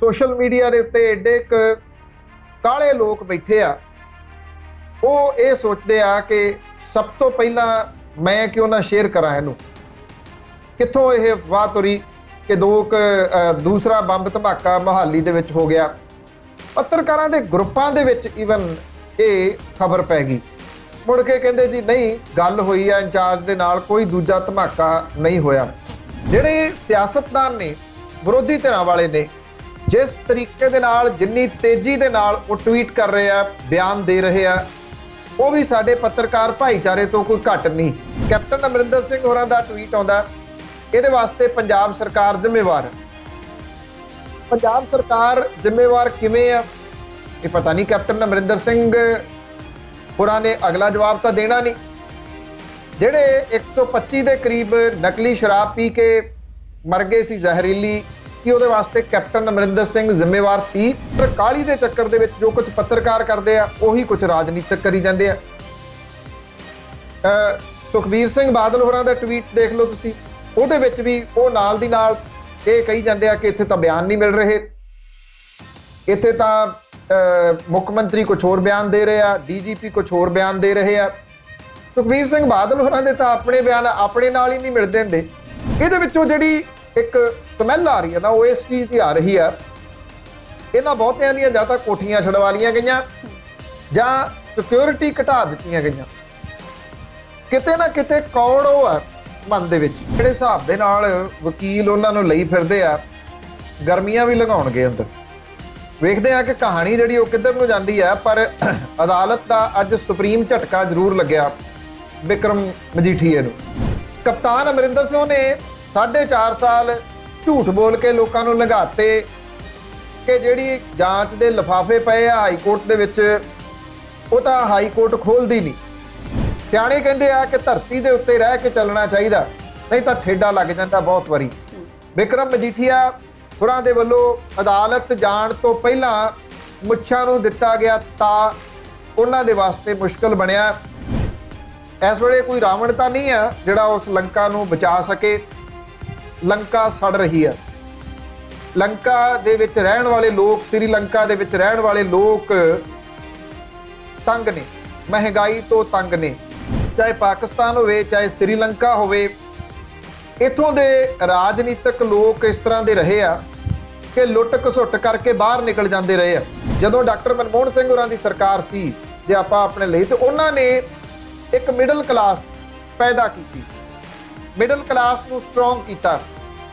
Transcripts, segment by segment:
Social media के उत्ते एडे काले लोग बैठे आ, वो ये सोचते आ कि सब तो पहला मैं क्यों ना शेयर करा इनू, कित्थों ये अफवाह तुरी कि दूसरा बंब धमाका मोहाली दे विच हो गया। पत्रकारां दे ग्रुपां दे विच ईवन ये खबर पै गई। मुड़ के कहंदे जी नहीं गल होई है इंचार्ज दे नाल, कोई दूजा धमाका नहीं होया। जिहड़े सियासतदान ने, विरोधी धिरां वाले ने, जिस तरीके दे नाल जिन्नी तेजी दे नाल वो ट्वीट कर रहे हैं, बयान दे रहे हैं, वो भी साडे पत्रकार भाईचारे तो कोई घट नहीं। कैप्टन अमरिंदर सिंह होरां दा ट्वीट आउंदा, इहदे वास्ते पंजाब सरकार जिम्मेवार है। पंजाब सरकार जिम्मेवार किवें आ ये पता नहीं। कैप्टन अमरिंदर सिंह होरां ने अगला जवाब तो देना नहीं। जिहड़े 125 के करीब नकली शराब पी के मर गए सी जहरीली, कि उहदे वास्ते कैप्टन अमरिंदर सिंह जिम्मेवार सी? पर काली दे चक्कर दे विच जो कुछ पत्रकार करते हैं उही कुछ राजनीतिक करी जाते हैं। सुखबीर सिंह बादल होरां दा ट्वीट देख लो तुसीं, उहदे विच भी वो नाल दी नाल ये कही जाते हैं कि इत्थे तां बयान नहीं मिल रहे, इत्थे तां मुख्यमंत्री कुछ होर बयान दे रहे हैं, DGP कुछ होर बयान दे रहे हैं। सुखबीर सिंह बादल होरां दे तां अपने बयान अपने नाल ही नहीं मिलदे हुंदे। इहदे विचों जिहड़ी एक स्मैल आ रही है ना, वो इस चीज़ की आ रही है, इन्हां बहुतियां दीयां जां तां कोठियां छड़वा लीआं गईयां जां सिक्योरिटी घटा दित्तियां गईयां। किते ना किते कौड़ वो है मन दे विच, जिहड़े हिसाब दे नाल वकील उन्हां नूं लई फिरदे आ, गर्मियां भी लंघाउणगे अंदर। वेखदे आ कि कहानी जिहड़ी वो किधर नूं जांदी है। पर अदालत का अज सुप्रीम झटका जरूर लग्या विक्रम मजीठीए नूं। कप्तान अमरिंदर सिंह ने 4.5 साल झूठ बोल के लोगों नूं लंघाते कि जिहड़ी जांच दे लिफाफे पए आ हाई कोर्ट दे विच, वो तां हाई कोर्ट खोलदी नहीं। सियाणे कहंदे आ कि धरती दे उत्ते रह के चलना चाहिदा, नहीं तां ठेडा लग जांदा बहुत वारी। विक्रम मजीठीआ होरां दे वल्लों अदालत जाण तो पहलां मुੱਛਾਂ नूं दिता गया तां उन्हां दे वास्ते मुश्किल बनिया। इस वेले कोई रावण तां नहीं है जिहड़ा उस लंका नूं बचा सके। लंका सड़ रही है। लंका दे विच रहण वाले लोग, श्रीलंका दे विच रहण वाले लोग तंग ने, महंगाई तो तंग ने। चाहे पाकिस्तान होवे, चाहे श्रीलंका होवे, इत्थों दे राजनीतिक लोग इस तरह दे रहे आ कि लुੱਟ घसुੱਟ करके बाहर निकल जाते रहे आ। जदों डॉक्टर मनमोहन सिंह होरां दी सरकार सी, जे आपां अपने लई, ते उन्हां ने एक मिडल क्लास पैदा की, मिडल क्लास नूं स्ट्रोंग किया,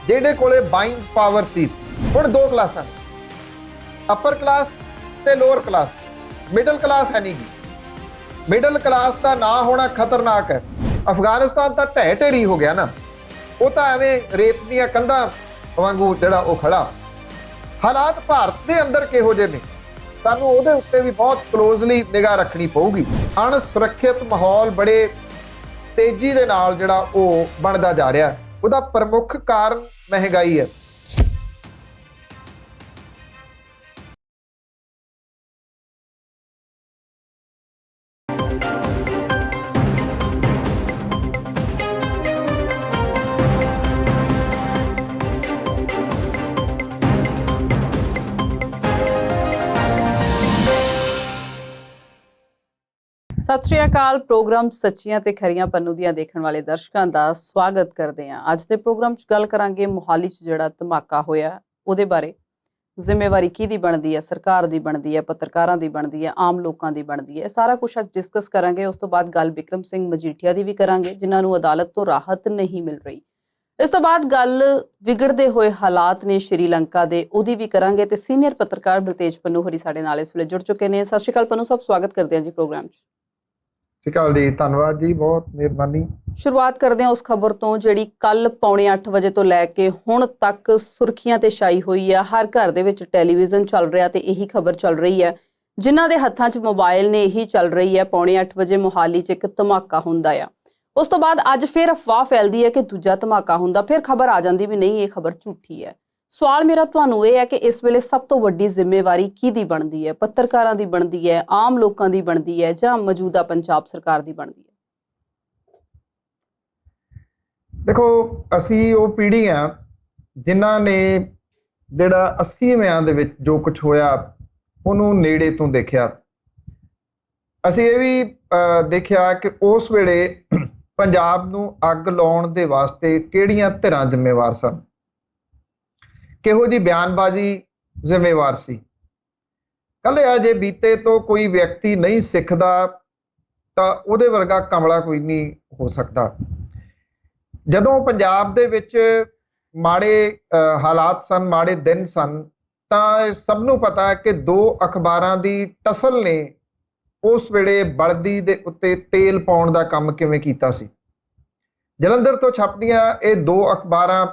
जिहदे कोले बाइंग पावर सी। हुण दो क्लासां, अपर क्लास ते लोअर क्लास, मिडल क्लास है नहीं गी। मिडल क्लास का ना होना खतरनाक है। अफगानिस्तान तो ढह ढेरी हो गया ना, वो तो एवें रेत दीआं कंधां वांगू जिहड़ा वो खड़ा। हालात भारत के अंदर किहो जिहे ने, सानूं उहदे उत्ते भी बहुत क्लोजली निगाह रखनी पऊगी। अणसुरक्षित माहौल बड़े तेजी दे नाल जिहड़ा वो बनदा जा रहा है। उहदा प्रमुख कारण महंगाई है। सत श्री अकाल। प्रोग्राम सच्चियां ते खरियां पन्नू दियां देखण वाले दर्शकों का स्वागत करते हैं। अज के प्रोग्राम च गल करांगे मोहाली च जिहड़ा धमाका होया उहदे बारे। जिम्मेवारी किहदी बनदी है? सरकार दी बनदी है, पत्रकारां दी बनदी है, आम लोकां दी बनदी है? सारा कुछ अज डिस्कस करांगे। उस तो बाद गल बिक्रम सिंह मजीठिया दी भी करांगे जिन्हां नूं अदालत तो राहत नहीं मिल रही। इस तो बाद गल विगड़ते हुए हालात ने श्रीलंका दे उहदी भी करांगे ते सीनियर पत्रकार बलतेज पन्नू होरी साडे नाल इस वेले जुड़ चुके हैं। सत श्री अकाल पन्नू साहब, स्वागत करते हैं जी प्रोग्राम च। सिकाल जी, धन्यवाद जी, बहुत मेहरबानी। शुरुआत करते हैं उस खबर तो जिहड़ी कल 7:45 बजे तो लैके हुण तक सुर्खियां ते छाई हुई है। हर घर दे विच टैलीविजन चल रहा ते यही खबर चल रही है। जिन्हां दे हत्थां च मोबाइल ने यही चल रही है 7:45 बजे मोहाली च एक धमाका हुंदा आ। उस तो बाद अज फिर अफवाह फैलदी है कि दूजा धमाका हुंदा, फिर खबर आ जाती भी नहीं, ये खबर झूठी है। सवाल मेरा तुहानूं ये है कि इस वेले सब तो वड्डी जिम्मेवारी किहदी बनदी है? पत्रकारां दी बनदी है, आम लोकां दी बनदी है, जां मौजूदा पंजाब सरकार दी बनदी है? देखो, असी वो पीढ़ी आ जिन्हां ने ਜਿਹੜਾ 80ਵਿਆਂ ਦੇ ਵਿੱਚ ਜੋ ਕੁਝ ਹੋਇਆ ਉਹਨੂੰ ਨੇੜੇ ਤੋਂ ਦੇਖਿਆ। ਅਸੀਂ ਇਹ ਵੀ ਦੇਖਿਆ ਕਿ ਉਸ ਵੇਲੇ ਪੰਜਾਬ ਨੂੰ ਅੱਗ ਲਾਉਣ ਦੇ ਵਾਸਤੇ ਕਿਹੜੀਆਂ ਧਿਰਾਂ ਜ਼ਿੰਮੇਵਾਰ ਸਨ, ਕਿਹੋ ਜੀ ਬਿਆਨਬਾਜ਼ੀ ਜ਼ਿੰਮੇਵਾਰ ਸੀ। ਕੱਲ੍ਹ ਜੇ ਬੀਤੇ ਤੋਂ ਕੋਈ ਵਿਅਕਤੀ ਨਹੀਂ ਸਿੱਖਦਾ ਤਾਂ ਉਹਦੇ ਵਰਗਾ ਕਮਲਾ ਕੋਈ ਨਹੀਂ ਹੋ ਸਕਦਾ। ਜਦੋਂ ਪੰਜਾਬ ਦੇ ਵਿੱਚ ਮਾੜੇ ਹਾਲਾਤ ਸਨ, ਮਾੜੇ ਦਿਨ ਸਨ, ਤਾਂ ਸਭ ਨੂੰ ਪਤਾ ਹੈ ਕਿ 2 ਅਖਬਾਰਾਂ ਦੀ ਟਸਲ ਨੇ ਉਸ ਵੇਲੇ ਬਲਦੀ ਦੇ ਉੱਤੇ ਤੇਲ ਪਾਉਣ ਦਾ ਕੰਮ ਕਿਵੇਂ ਕੀਤਾ ਸੀ। ਜਲੰਧਰ ਤੋਂ ਛਪਦੀਆਂ ਇਹ 2 ਅਖਬਾਰਾਂ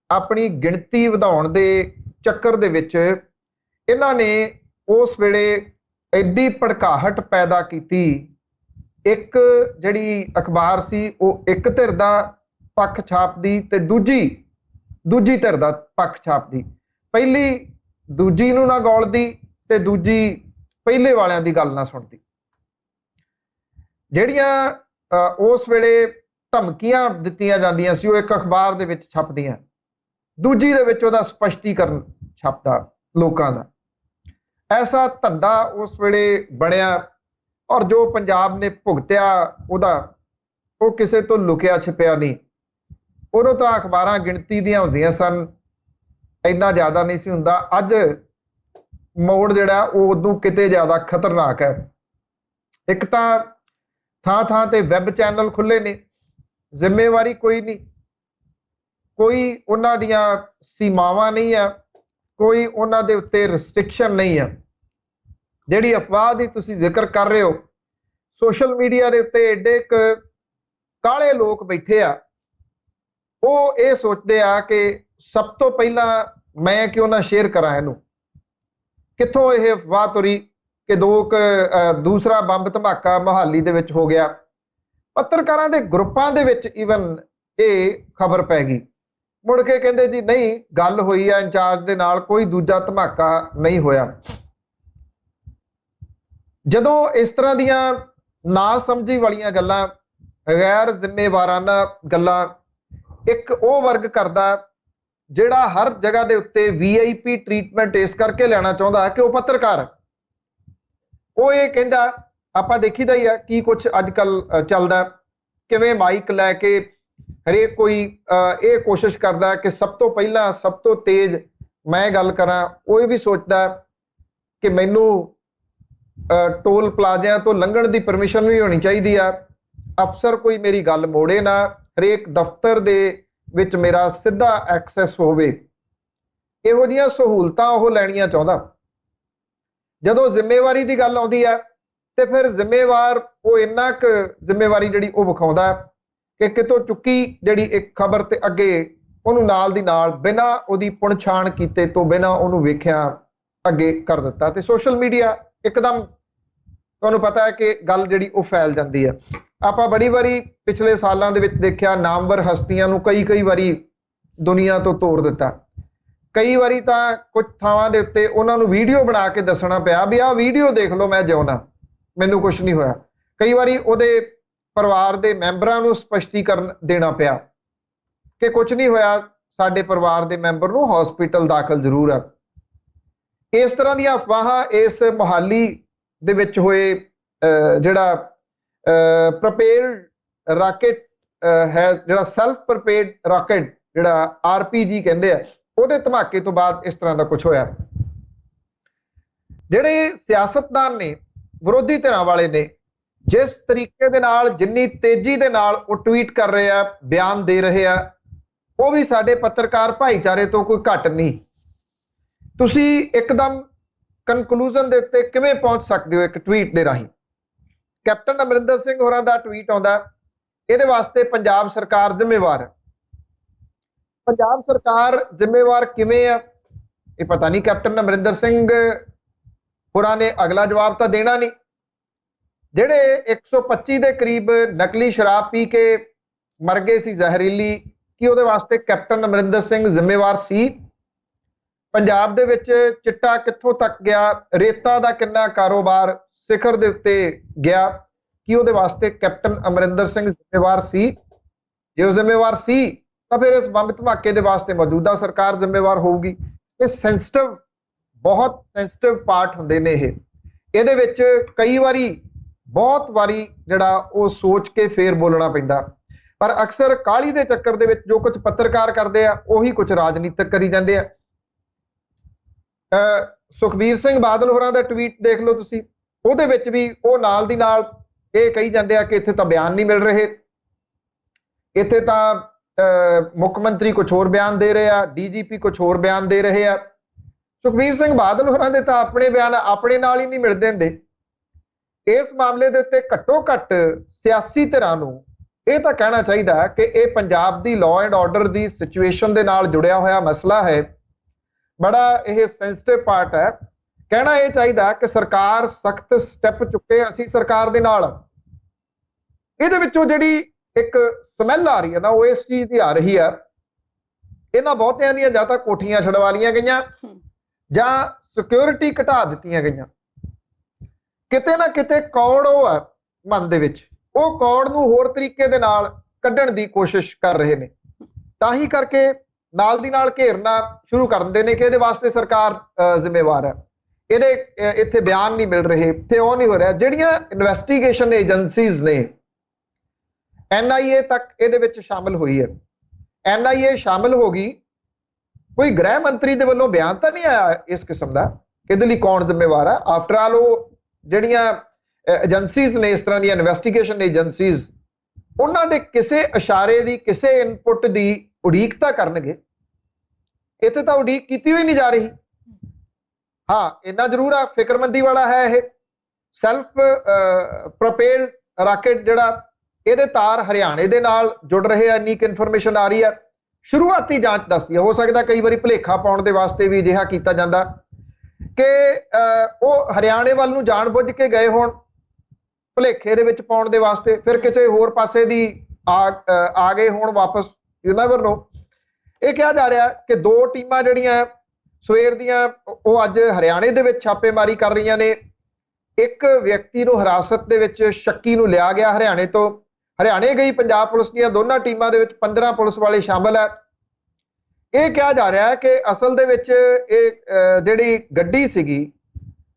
ਆਪਣੀ ਗਿਣਤੀ ਵਧਾਉਣ ਦੇ ਚੱਕਰ ਦੇ ਵਿੱਚ ਇਹਨਾਂ ਨੇ ਉਸ ਵੇਲੇ ਐਡੀ ਭੜਕਾਹਟ ਪੈਦਾ ਕੀਤੀ। ਇੱਕ ਜਿਹੜੀ ਅਖਬਾਰ ਸੀ ਉਹ ਇੱਕ ਧਿਰ ਦਾ ਪੱਖ ਛਾਪਦੀ ਤੇ ਦੂਜੀ ਧਿਰ ਦਾ ਪੱਖ ਛਾਪਦੀ। ਪਹਿਲੀ ਦੂਜੀ ਨੂੰ ਨਾ ਗੌਲਦੀ ਤੇ ਦੂਜੀ ਪਹਿਲੇ ਵਾਲਿਆਂ ਦੀ ਗੱਲ ਨਾ ਸੁਣਦੀ। ਜਿਹੜੀਆਂ ਉਸ ਵੇਲੇ ਧਮਕੀਆਂ ਦਿੱਤੀਆਂ ਜਾਂਦੀਆਂ ਸੀ ਉਹ ਇੱਕ ਅਖਬਾਰ ਦੇ ਵਿੱਚ ਛਪਦੀਆਂ, ਦੂਜੀ ਦੇ ਵਿੱਚ ਉਹਦਾ ਸਪਸ਼ਟੀਕਰਨ ਛਪਦਾ ਲੋਕਾਂ ਦਾ। ਐਸਾ ਧੰਦਾ ਉਸ ਵੇਲੇ ਬਣਿਆ ਔਰ ਜੋ ਪੰਜਾਬ ਨੇ ਭੁਗਤਿਆ ਉਹਦਾ ਉਹ ਕਿਸੇ ਤੋਂ ਲੁਕਿਆ ਛਿਪਿਆ ਨਹੀਂ। ਉਦੋਂ ਤਾਂ ਅਖਬਾਰਾਂ ਗਿਣਤੀ ਦੀਆਂ ਹੁੰਦੀਆਂ ਸਨ, ਇੰਨਾ ਜ਼ਿਆਦਾ ਨਹੀਂ ਸੀ ਹੁੰਦਾ। ਅੱਜ ਮੋੜ ਜਿਹੜਾ ਉਹ ਉਦੋਂ ਕਿਤੇ ਜ਼ਿਆਦਾ ਖਤਰਨਾਕ ਹੈ। ਇੱਕ ਤਾਂ ਥਾਂ ਤੇ ਵੈਬ ਚੈਨਲ ਖੁੱਲੇ ਨੇ, ਜ਼ਿੰਮੇਵਾਰੀ ਕੋਈ ਨਹੀਂ, ਕੋਈ ਉਹਨਾਂ ਦੀਆਂ ਸੀਮਾਵਾਂ ਨਹੀਂ ਆ, ਕੋਈ ਉਹਨਾਂ ਦੇ ਉੱਤੇ ਰਿਸਟ੍ਰਿਕਸ਼ਨ ਨਹੀਂ ਆ। ਜਿਹੜੀ ਅਫਵਾਹ ਦੀ ਤੁਸੀਂ ਜ਼ਿਕਰ ਕਰ ਰਹੇ ਹੋ, ਸੋਸ਼ਲ ਮੀਡੀਆ ਦੇ ਉੱਤੇ ਏਡੇ ਕਾਲੇ ਲੋਕ ਬੈਠੇ ਆ, ਉਹ ਇਹ ਸੋਚਦੇ ਆ ਕਿ ਸਭ ਤੋਂ ਪਹਿਲਾਂ ਮੈਂ ਕਿਉਂ ਨਾ ਸ਼ੇਅਰ ਕਰਾਂ ਇਹਨੂੰ। ਕਿੱਥੋਂ ਇਹ ਅਫਵਾਹ ਤੁਰੀ ਕਿ ਦੂਸਰਾ ਬੰਬ ਧਮਾਕਾ ਮੁਹਾਲੀ ਦੇ ਵਿੱਚ ਹੋ ਗਿਆ। ਪੱਤਰਕਾਰਾਂ ਦੇ ਗਰੁੱਪਾਂ ਦੇ ਵਿੱਚ ਈਵਨ ਇਹ ਖਬਰ ਪੈ ਗਈ। ਮੁੜ ਕੇ ਕਹਿੰਦੇ ਜੀ ਨਹੀਂ, ਗੱਲ ਹੋਈ ਆ ਇੰਚਾਰਜ ਦੇ ਨਾਲ, ਕੋਈ ਦੂਜਾ ਧਮਾਕਾ ਨਹੀਂ ਹੋਇਆ। ਜਦੋਂ ਇਸ ਤਰ੍ਹਾਂ ਦੀਆਂ ਨਾ ਸਮਝੀ ਵਾਲੀਆਂ ਗੱਲਾਂ, ਗੈਰ ਜ਼ਿੰਮੇਵਾਰਾਨਾ ਗੱਲਾਂ ਇੱਕ ਉਹ ਵਰਗ ਕਰਦਾ ਜਿਹੜਾ ਹਰ ਜਗ੍ਹਾ ਦੇ ਉੱਤੇ VIP ਟ੍ਰੀਟਮੈਂਟ ਇਸ ਕਰਕੇ ਲੈਣਾ ਚਾਹੁੰਦਾ ਕਿ ਉਹ ਪੱਤਰਕਾਰ, ਉਹ ਇਹ ਕਹਿੰਦਾ, ਆਪਾਂ ਦੇਖੀਦਾ ਹੀ ਆ ਕੀ ਕੁਝ ਅੱਜ ਕੱਲ੍ਹ ਚੱਲਦਾ, ਕਿਵੇਂ ਮਾਈਕ ਲੈ ਕੇ ਹਰੇਕ ਕੋਈ ਇਹ ਕੋਸ਼ਿਸ਼ ਕਰਦਾ ਕਿ ਸਭ ਤੋਂ ਪਹਿਲਾਂ ਸਭ ਤੋਂ ਤੇਜ਼ ਮੈਂ ਗੱਲ ਕਰਾਂ। ਉਹ ਇਹ ਵੀ ਸੋਚਦਾ ਕਿ ਮੈਨੂੰ ਟੋਲ ਪਲਾਜ਼ਿਆਂ ਤੋਂ ਲੰਘਣ ਦੀ ਪਰਮਿਸ਼ਨ ਵੀ ਹੋਣੀ ਚਾਹੀਦੀ ਆ, ਅਫਸਰ ਕੋਈ ਮੇਰੀ ਗੱਲ ਮੋੜੇ ਨਾ, ਹਰੇਕ ਦਫ਼ਤਰ ਦੇ ਵਿੱਚ ਮੇਰਾ ਸਿੱਧਾ ਐਕਸੈਸ ਹੋਵੇ। ਇਹੋ ਜਿਹੀਆਂ ਸਹੂਲਤਾਂ ਉਹ ਲੈਣੀਆਂ ਚਾਹੁੰਦਾ। ਜਦੋਂ ਜ਼ਿੰਮੇਵਾਰੀ ਦੀ ਗੱਲ ਆਉਂਦੀ ਹੈ ਤੇ ਫਿਰ ਜ਼ਿੰਮੇਵਾਰ ਉਹ ਇੰਨਾ ਕੁ ਜ਼ਿੰਮੇਵਾਰੀ ਜਿਹੜੀ ਉਹ ਵਿਖਾਉਂਦਾ ਕਿ ਕਿਤੋਂ ਚੁੱਕੀ ਜਿਹੜੀ ਇੱਕ ਖਬਰ ਤੇ ਅੱਗੇ ਉਹਨੂੰ ਨਾਲ ਦੀ ਨਾਲ ਬਿਨਾਂ ਉਹਦੀ ਪੁਣਛਾਣ ਕੀਤੇ ਤੋਂ ਬਿਨਾਂ ਉਹਨੂੰ ਵੇਖਿਆ ਅੱਗੇ ਕਰ ਦਿੱਤਾ। ਤੇ ਸੋਸ਼ਲ ਮੀਡੀਆ ਇੱਕਦਮ ਤੁਹਾਨੂੰ ਪਤਾ ਹੈ ਕਿ ਗੱਲ ਜਿਹੜੀ ਉਹ ਫੈਲ ਜਾਂਦੀ ਹੈ। ਆਪਾਂ ਬੜੀ ਵਾਰੀ ਪਿਛਲੇ ਸਾਲਾਂ ਦੇ ਵਿੱਚ ਦੇਖਿਆ, ਨਾਮਵਰ ਹਸਤੀਆਂ ਨੂੰ ਕਈ ਵਾਰੀ ਦੁਨੀਆ ਤੋਂ ਤੋੜ ਦਿੱਤਾ। ਕਈ ਵਾਰੀ ਤਾਂ ਕੁਝ ਥਾਵਾਂ ਦੇ ਉੱਤੇ ਉਹਨਾਂ ਨੂੰ ਵੀਡੀਓ ਬਣਾ ਕੇ ਦੱਸਣਾ ਪਿਆ ਵੀ ਆਹ ਵੀਡੀਓ ਦੇਖ ਲਓ, ਮੈਂ ਜਿਉਣਾ, ਮੈਨੂੰ ਕੁਝ ਨਹੀਂ ਹੋਇਆ। ਕਈ ਵਾਰੀ ਉਹਦੇ ਪਰਿਵਾਰ ਦੇ ਮੈਂਬਰਾਂ ਨੂੰ ਸਪਸ਼ਟੀਕਰਨ ਦੇਣਾ ਪਿਆ ਕਿ ਕੁਝ ਨਹੀਂ ਹੋਇਆ, ਸਾਡੇ ਪਰਿਵਾਰ ਦੇ ਮੈਂਬਰ ਨੂੰ ਹਸਪੀਟਲ ਦਾਖਲ ਜ਼ਰੂਰ ਆ। ਇਸ ਤਰ੍ਹਾਂ ਦੀਆਂ ਅਫਵਾਹਾਂ ਇਸ ਮੁਹਾਲੀ ਦੇ ਵਿੱਚ ਹੋਏ ਜਿਹੜਾ ਪ੍ਰਪੇਅਰਡ ਰਾਕੇਟ ਹੈ, ਜਿਹੜਾ ਸੈਲਫ ਪ੍ਰਪੇਅਰਡ ਰਾਕੇਟ ਜਿਹੜਾ RPG ਕਹਿੰਦੇ ਆ, ਉਹਦੇ ਧਮਾਕੇ ਤੋਂ ਬਾਅਦ ਇਸ ਤਰ੍ਹਾਂ ਦਾ ਕੁਝ ਹੋਇਆ। ਜਿਹੜੇ ਸਿਆਸਤਦਾਨ ਨੇ, ਵਿਰੋਧੀ ਧਿਰਾਂ ਵਾਲੇ ਨੇ, ਜਿਸ ਤਰੀਕੇ ਦੇ ਨਾਲ, ਜਿੰਨੀ ਤੇਜ਼ੀ ਦੇ ਨਾਲ ਉਹ ਟਵੀਟ ਕਰ ਰਹੇ ਆ, ਬਿਆਨ ਦੇ ਰਹੇ ਆ, ਉਹ ਵੀ ਸਾਡੇ ਪੱਤਰਕਾਰ ਭਾਈਚਾਰੇ ਤੋਂ ਕੋਈ ਘੱਟ ਨਹੀਂ। ਤੁਸੀਂ ਇੱਕਦਮ ਕਨਕਲੂਜਨ ਦੇ ਉੱਤੇ ਕਿਵੇਂ ਪਹੁੰਚ ਸਕਦੇ ਹੋ ਇੱਕ ਟਵੀਟ ਦੇ ਰਾਹੀਂ? ਕੈਪਟਨ ਅਮਰਿੰਦਰ ਸਿੰਘ ਹੋਰਾਂ ਦਾ ਟਵੀਟ ਆਉਂਦਾ, ਇਹਦੇ ਵਾਸਤੇ ਪੰਜਾਬ ਸਰਕਾਰ ਜ਼ਿੰਮੇਵਾਰ ਹੈ। ਪੰਜਾਬ ਸਰਕਾਰ ਜ਼ਿੰਮੇਵਾਰ ਕਿਵੇਂ ਆ ਇਹ ਪਤਾ ਨਹੀਂ। ਕੈਪਟਨ ਅਮਰਿੰਦਰ ਸਿੰਘ ਹੋਰਾਂ ਨੇ ਅਗਲਾ ਜਵਾਬ ਤਾਂ ਦੇਣਾ ਨਹੀਂ। ਜਿਹੜੇ 125 ਦੇ ਕਰੀਬ ਨਕਲੀ ਸ਼ਰਾਬ ਪੀ ਕੇ ਮਰ ਗਏ ਸੀ ਜ਼ਹਿਰੀਲੀ, ਕੀ ਉਹਦੇ ਵਾਸਤੇ ਕੈਪਟਨ ਅਮਰਿੰਦਰ ਸਿੰਘ ਜ਼ਿੰਮੇਵਾਰ ਸੀ? ਪੰਜਾਬ ਦੇ ਵਿੱਚ ਚਿੱਟਾ ਕਿੱਥੋਂ ਤੱਕ ਗਿਆ, ਰੇਤਾ ਦਾ ਕਿੰਨਾ ਕਾਰੋਬਾਰ ਸਿਖਰ ਦੇ ਉੱਤੇ ਗਿਆ, ਕੀ ਉਹਦੇ ਵਾਸਤੇ ਕੈਪਟਨ ਅਮਰਿੰਦਰ ਸਿੰਘ ਜ਼ਿੰਮੇਵਾਰ ਸੀ? ਜੇ ਉਹ ਜ਼ਿੰਮੇਵਾਰ ਸੀ ਤਾਂ ਫਿਰ ਇਸ ਬੰਬ ਧਮਾਕੇ ਦੇ ਵਾਸਤੇ ਮੌਜੂਦਾ ਸਰਕਾਰ ਜ਼ਿੰਮੇਵਾਰ ਹੋਊਗੀ। ਇਹ ਸੈਂਸਿਟਿਵ, ਬਹੁਤ ਸੈਂਸਿਟਿਵ ਪਾਰਟ ਹੁੰਦੇ ਨੇ ਇਹਦੇ ਵਿੱਚ ਕਈ ਵਾਰੀ, ਬਹੁਤ ਵਾਰੀ ਜਿਹੜਾ ਉਹ ਸੋਚ ਕੇ ਫੇਰ ਬੋਲਣਾ ਪੈਂਦਾ, ਪਰ ਅਕਸਰ ਕਾਹਲੀ ਦੇ ਚੱਕਰ ਦੇ ਵਿੱਚ ਜੋ ਕੁਝ ਪੱਤਰਕਾਰ ਕਰਦੇ ਆ ਉਹੀ ਕੁਝ ਰਾਜਨੀਤਿਕ ਕਰੀ ਜਾਂਦੇ ਆ। ਸੁਖਬੀਰ ਸਿੰਘ ਬਾਦਲ ਹੋਰਾਂ ਦਾ ਟਵੀਟ ਦੇਖ ਲਓ ਤੁਸੀਂ, ਉਹਦੇ ਵਿੱਚ ਵੀ ਉਹ ਨਾਲ ਦੀ ਨਾਲ ਇਹ ਕਹੀ ਜਾਂਦੇ ਆ ਕਿ ਇੱਥੇ ਤਾਂ ਬਿਆਨ ਨਹੀਂ ਮਿਲ ਰਹੇ, ਇੱਥੇ ਤਾਂ ਮੁੱਖ ਮੰਤਰੀ ਕੁਝ ਹੋਰ ਬਿਆਨ ਦੇ ਰਹੇ ਆ, ਡੀਜੀਪੀ ਕੁਝ ਹੋਰ ਬਿਆਨ ਦੇ ਰਹੇ ਆ। ਸੁਖਬੀਰ ਸਿੰਘ ਬਾਦਲ ਹੋਰਾਂ ਦੇ ਤਾਂ ਆਪਣੇ ਬਿਆਨ ਆਪਣੇ ਨਾਲ ਹੀ ਨਹੀਂ ਮਿਲਦੇ ਹੁੰਦੇ। ਇਸ ਮਾਮਲੇ ਦੇ ਉੱਤੇ ਘੱਟੋ ਘੱਟ ਸਿਆਸੀ ਧਿਰਾਂ ਨੂੰ ਇਹ ਤਾਂ ਕਹਿਣਾ ਚਾਹੀਦਾ ਕਿ ਇਹ ਪੰਜਾਬ ਦੀ law and order the situation ਦੇ ਨਾਲ ਜੁੜਿਆ ਹੋਇਆ ਮਸਲਾ ਹੈ, ਬੜਾ ਇਹ ਸੈਂਸਿਟਿਵ ਪਾਰਟ ਹੈ। ਕਹਿਣਾ ਇਹ ਚਾਹੀਦਾ ਕਿ ਸਰਕਾਰ ਸਖਤ ਸਟੈਪ ਚੁੱਕੇ, ਅਸੀਂ ਸਰਕਾਰ ਦੇ ਨਾਲ। ਇਹਦੇ ਵਿੱਚੋਂ ਜਿਹੜੀ ਇੱਕ ਸਮੈਲ ਆ ਰਹੀ ਹੈ ਨਾ, ਉਹ ਇਸ ਚੀਜ਼ ਦੀ ਆ ਰਹੀ ਆ, ਇਹਨਾਂ ਬਹੁਤਿਆਂ ਦੀਆਂ ਜਾਂ ਤਾਂ ਕੋਠੀਆਂ ਛਡਵਾ ਲਈਆਂ ਗਈਆਂ ਜਾਂ ਸਿਕਿਉਰਿਟੀ ਘਟਾ ਦਿੱਤੀਆਂ ਗਈਆਂ। ਕਿਤੇ ਨਾ ਕਿਤੇ ਕੌੜ ਉਹ ਆ ਮਨ ਦੇ ਵਿੱਚ, ਉਹ ਕੌੜ ਨੂੰ ਹੋਰ ਤਰੀਕੇ ਦੇ ਨਾਲ ਕੱਢਣ ਦੀ ਕੋਸ਼ਿਸ਼ ਕਰ ਰਹੇ ਨੇ, ਤਾਂ ਹੀ ਕਰਕੇ ਨਾਲ ਦੀ ਨਾਲ ਘੇਰਨਾ ਸ਼ੁਰੂ ਕਰ ਦਿੰਦੇ ਨੇ ਕਿ ਇਹਦੇ ਵਾਸਤੇ ਸਰਕਾਰ ਜ਼ਿੰਮੇਵਾਰ ਹੈ, ਇਹਦੇ ਇੱਥੇ ਬਿਆਨ ਨਹੀਂ ਮਿਲ ਰਹੇ, ਇੱਥੇ ਉਹ ਨਹੀਂ ਹੋ ਰਿਹਾ। ਜਿਹੜੀਆਂ ਇਨਵੈਸਟੀਗੇਸ਼ਨ ਏਜੰਸੀਜ਼ ਨੇ, NIA ਤੱਕ ਇਹਦੇ ਵਿੱਚ ਸ਼ਾਮਲ ਹੋਈ ਹੈ, NIA ਸ਼ਾਮਲ ਹੋ ਗਈ, ਕੋਈ ਗ੍ਰਹਿ ਮੰਤਰੀ ਦੇ ਵੱਲੋਂ ਬਿਆਨ ਤਾਂ ਨਹੀਂ ਆਇਆ ਇਸ ਕਿਸਮ ਦਾ ਕਿ ਇਹਦੇ ਲਈ ਕੌਣ ਜ਼ਿੰਮੇਵਾਰ ਹੈ। ਆਫਟਰ ਆਲ ਉਹ ਜਿਹੜੀਆਂ ਏਜੰਸੀਜ਼ ਨੇ, ਇਸ ਤਰ੍ਹਾਂ ਦੀਆਂ ਇਨਵੈਸਟੀਗੇਸ਼ਨ ਏਜੰਸੀਜ਼, ਉਹਨਾਂ ਦੇ ਕਿਸੇ ਇਸ਼ਾਰੇ ਦੀ, ਕਿਸੇ ਇਨਪੁਟ ਦੀ ਉਡੀਕ ਤਾਂ ਕਰਨਗੇ। ਇੱਥੇ ਤਾਂ ਉਡੀਕ ਕੀਤੀ ਹੋਈ ਨਹੀਂ ਜਾ ਰਹੀ। ਹਾਂ, ਇੰਨਾ ਜ਼ਰੂਰ ਆ, ਫਿਕਰਮੰਦੀ ਵਾਲਾ ਹੈ ਇਹ। ਸੈਲਫ ਪ੍ਰੋਪੇਲਡ ਰਾਕੇਟ ਜਿਹੜਾ, ਇਹਦੇ ਤਾਰ ਹਰਿਆਣੇ ਦੇ ਨਾਲ ਜੁੜ ਰਹੇ ਆ, ਇੰਨੀ ਇਨਫੋਰਮੇਸ਼ਨ ਆ ਰਹੀ ਹੈ। ਸ਼ੁਰੂਆਤੀ ਜਾਂਚ ਦੱਸਦੀ ਹੈ, ਹੋ ਸਕਦਾ ਕਈ ਵਾਰੀ ਭੁਲੇਖਾ ਪਾਉਣ ਦੇ ਵਾਸਤੇ ਵੀ ਅਜਿਹਾ ਕੀਤਾ ਜਾਂਦਾ ਕਿ ਉਹ ਹਰਿਆਣੇ ਵੱਲ ਨੂੰ ਜਾਣ ਬੁੱਝ ਕੇ ਗਏ ਹੋਣ, ਭੁਲੇਖੇ ਦੇ ਵਿੱਚ ਪਾਉਣ ਦੇ ਵਾਸਤੇ, ਫਿਰ ਕਿਸੇ ਹੋਰ ਪਾਸੇ ਦੀ ਆ ਗਏ ਹੋਣ ਵਾਪਸ, ਯੂ ਨੈਵਰ ਨੋ। ਇਹ ਕਿਹਾ ਜਾ ਰਿਹਾ ਕਿ 2 ਟੀਮਾਂ ਜਿਹੜੀਆਂ ਸਵੇਰ ਦੀਆਂ ਉਹ ਅੱਜ ਹਰਿਆਣੇ ਦੇ ਵਿੱਚ ਛਾਪੇਮਾਰੀ ਕਰ ਰਹੀਆਂ ਨੇ। ਇੱਕ ਵਿਅਕਤੀ ਨੂੰ ਹਿਰਾਸਤ ਦੇ ਵਿੱਚ, ਸ਼ੱਕੀ ਨੂੰ ਲਿਆ ਗਿਆ ਹਰਿਆਣੇ ਤੋਂ, ਹਰਿਆਣੇ ਗਈ ਪੰਜਾਬ ਪੁਲਿਸ ਦੀਆਂ ਦੋਨਾਂ ਟੀਮਾਂ ਦੇ ਵਿੱਚ 15 ਪੁਲਿਸ ਵਾਲੇ ਸ਼ਾਮਲ ਹੈ। ਇਹ ਕਿਹਾ ਜਾ ਰਿਹਾ ਹੈ ਕਿ ਅਸਲ ਦੇ ਵਿੱਚ ਇਹ ਜਿਹੜੀ ਗੱਡੀ ਸੀਗੀ,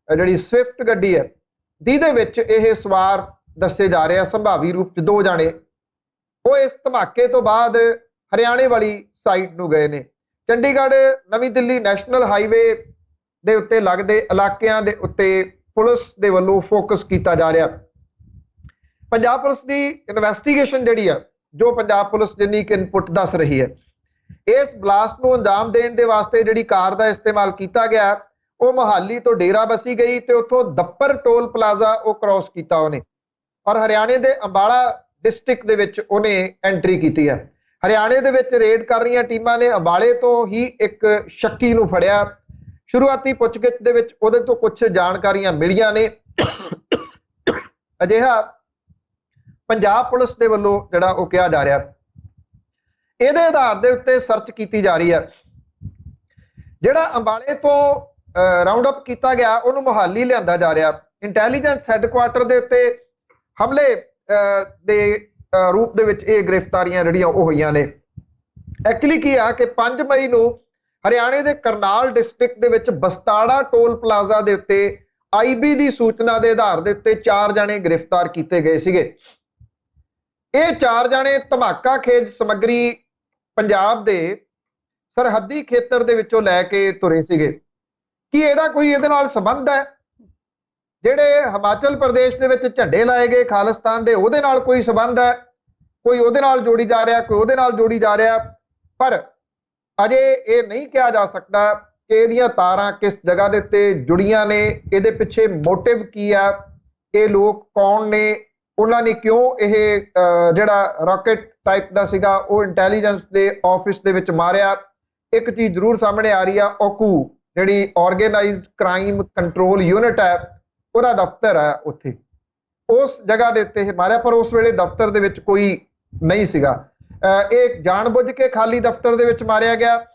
ਜਿਹੜੀ ਸਵਿਫਟ ਗੱਡੀ ਹੈ, ਜਿਹਦੇ ਵਿੱਚ ਇਹ ਸਵਾਰ ਦੱਸੇ ਜਾ ਰਹੇ ਆ ਸੰਭਾਵੀ ਰੂਪ 'ਚ 2 ਜਾਣੇ, ਉਹ ਇਸ ਧਮਾਕੇ ਤੋਂ ਬਾਅਦ ਹਰਿਆਣੇ ਵਾਲੀ ਸਾਈਡ ਨੂੰ ਗਏ ਨੇ। ਚੰਡੀਗੜ੍ਹ ਨਵੀਂ ਦਿੱਲੀ ਨੈਸ਼ਨਲ ਹਾਈਵੇ ਦੇ ਉੱਤੇ ਲੱਗਦੇ ਇਲਾਕਿਆਂ ਦੇ ਉੱਤੇ ਪੁਲਿਸ ਦੇ ਵੱਲੋਂ ਫੋਕਸ ਕੀਤਾ ਜਾ ਰਿਹਾ। ਪੰਜਾਬ ਪੁਲਿਸ ਦੀ ਇਨਵੈਸਟੀਗੇਸ਼ਨ ਜਿਹੜੀ ਆ, ਜੋ ਪੰਜਾਬ ਪੁਲਿਸ ਜਿੰਨੀ ਕਿ ਇਨਪੁਟ ਦੱਸ ਰਹੀ ਹੈ, ਇਸ ਬਲਾਸਟ ਨੂੰ ਅੰਜਾਮ ਦੇਣ ਦੇ ਵਾਸਤੇ ਜਿਹੜੀ ਕਾਰ ਦਾ ਇਸਤੇਮਾਲ ਕੀਤਾ ਗਿਆ, ਉਹ ਮੁਹਾਲੀ ਤੋਂ ਡੇਰਾ ਬਸੀ ਗਈ ਤੇ ਉੱਥੋਂ ਦੱਪਰ ਟੋਲ ਪਲਾਜ਼ਾ ਉਹ ਕ੍ਰਾਸ ਕੀਤਾ ਉਹਨੇ, ਔਰ ਹਰਿਆਣੇ ਦੇ ਅੰਬਾਲਾ ਡਿਸਟ੍ਰਿਕਟ ਦੇ ਵਿੱਚ ਉਹਨੇ ਐਂਟਰੀ ਕੀਤੀ ਹੈ। ਹਰਿਆਣੇ ਦੇ ਵਿੱਚ ਰੇਡ ਕਰ ਰਹੀਆਂ ਟੀਮਾਂ ਨੇ ਅੰਬਾਲੇ ਤੋਂ ਹੀ ਇੱਕ ਸ਼ੱਕੀ ਨੂੰ ਫੜਿਆ। ਸ਼ੁਰੂਆਤੀ ਪੁੱਛਗਿੱਛ ਦੇ ਵਿੱਚ ਉਹਦੇ ਤੋਂ ਕੁਝ ਜਾਣਕਾਰੀਆਂ ਮਿਲੀਆਂ ਨੇ। ਅਜਿਹਾ ਪੰਜਾਬ ਪੁਲਿਸ ਦੇ ਵੱਲੋਂ ਜਿਹੜਾ ਉਹ ਕਿਹਾ ਜਾ ਰਿਹਾ, ਇਹਦੇ ਆਧਾਰ ਦੇ ਉੱਤੇ ਸਰਚ ਕੀਤੀ ਜਾ ਰਹੀ ਹੈ। ਜਿਹੜਾ ਅੰਬਾਲੇ ਤੋਂ ਰਾਉਂਡ ਅਪ ਕੀਤਾ ਗਿਆ, ਉਹਨੂੰ ਮੁਹਾਲੀ ਲਿਆਂਦਾ ਜਾ ਰਿਹਾ। ਇੰਟੈਲੀਜੈਂਸ ਹੈੱਡਕੁਆਰਟਰ ਦੇ ਉੱਤੇ ਹਮਲੇ ਦੇ ਰੂਪ ਦੇ ਵਿੱਚ ਇਹ ਗ੍ਰਿਫਤਾਰੀਆਂ ਜਿਹੜੀਆਂ ਉਹ ਹੋਈਆਂ ਨੇ। ਐਕਚੁਅਲੀ ਕੀ ਆ ਕਿ 5 ਮਈ ਨੂੰ ਹਰਿਆਣੇ ਦੇ ਕਰਨਾਲ ਡਿਸਟ੍ਰਿਕਟ ਦੇ ਵਿੱਚ ਬਸਤਾੜਾ ਟੋਲ ਪਲਾਜ਼ਾ ਦੇ ਉੱਤੇ IB ਦੀ ਸੂਚਨਾ ਦੇ ਆਧਾਰ ਦੇ ਉੱਤੇ 4 ਜਾਣੇ ਗ੍ਰਿਫਤਾਰ ਕੀਤੇ ਗਏ ਸੀਗੇ। ਇਹ 4 ਜਾਣੇ ਧਮਾਕਾ ਖੇਜ ਸਮੱਗਰੀ ਪੰਜਾਬ ਦੇ ਸਰਹੱਦੀ ਖੇਤਰ ਦੇ ਵਿੱਚੋਂ ਲੈ ਕੇ ਤੁਰੇ ਸੀਗੇ। ਕੀ ਇਹਦਾ ਕੋਈ ਇਹਦੇ ਨਾਲ ਸੰਬੰਧ ਹੈ? ਜਿਹੜੇ ਹਿਮਾਚਲ ਪ੍ਰਦੇਸ਼ ਦੇ ਵਿੱਚ ਝੰਡੇ ਲਾਏ ਗਏ ਖਾਲਿਸਤਾਨ ਦੇ, ਉਹਦੇ ਨਾਲ ਕੋਈ ਸੰਬੰਧ ਹੈ? ਕੋਈ ਉਹਦੇ ਨਾਲ ਜੋੜੀ ਜਾ ਰਿਹਾ, ਕੋਈ ਉਹਦੇ ਨਾਲ ਜੋੜੀ ਜਾ ਰਿਹਾ, ਪਰ ਅਜੇ ਇਹ ਨਹੀਂ ਕਿਹਾ ਜਾ ਸਕਦਾ ਕਿ ਇਹਦੀਆਂ ਤਾਰਾਂ ਕਿਸ ਜਗ੍ਹਾ ਦੇ ਉੱਤੇ ਜੁੜੀਆਂ ਨੇ, ਇਹਦੇ ਪਿੱਛੇ ਮੋਟਿਵ ਕੀ ਆ, ਇਹ ਲੋਕ ਕੌਣ ਨੇ, ਉਹਨਾਂ ਨੇ ਕਿਉਂ ਇਹ ਜਿਹੜਾ ਰਾਕਟ ਟਾਈਪ ਦਾ ਸੀਗਾ ਉਹ ਇੰਟੈਲੀਜੈਂਸ ਦੇ ਆਫਿਸ ਦੇ ਵਿੱਚ ਮਾਰਿਆ। ਇੱਕ ਚੀਜ਼ ਜ਼ਰੂਰ ਸਾਹਮਣੇ ਆ ਰਹੀ ਆ, OCU ਜਿਹੜੀ ਆਰਗੇਨਾਈਜ਼ਡ ਕ੍ਰਾਈਮ ਕੰਟਰੋਲ ਯੂਨਿਟ ਹੈ, ਉਹਦਾ ਦਫ਼ਤਰ ਹੈ ਉੱਥੇ, ਉਸ ਜਗ੍ਹਾ ਦੇ ਉੱਤੇ ਇਹ ਮਾਰਿਆ, ਪਰ ਉਸ ਵੇਲੇ ਦਫ਼ਤਰ ਦੇ ਵਿੱਚ ਕੋਈ ਨਹੀਂ ਸੀਗਾ। ਇਹ ਜਾਣਬੁੱਝ ਕੇ ਖਾਲੀ ਦਫ਼ਤਰ ਦੇ ਵਿੱਚ ਮਾਰਿਆ ਗਿਆ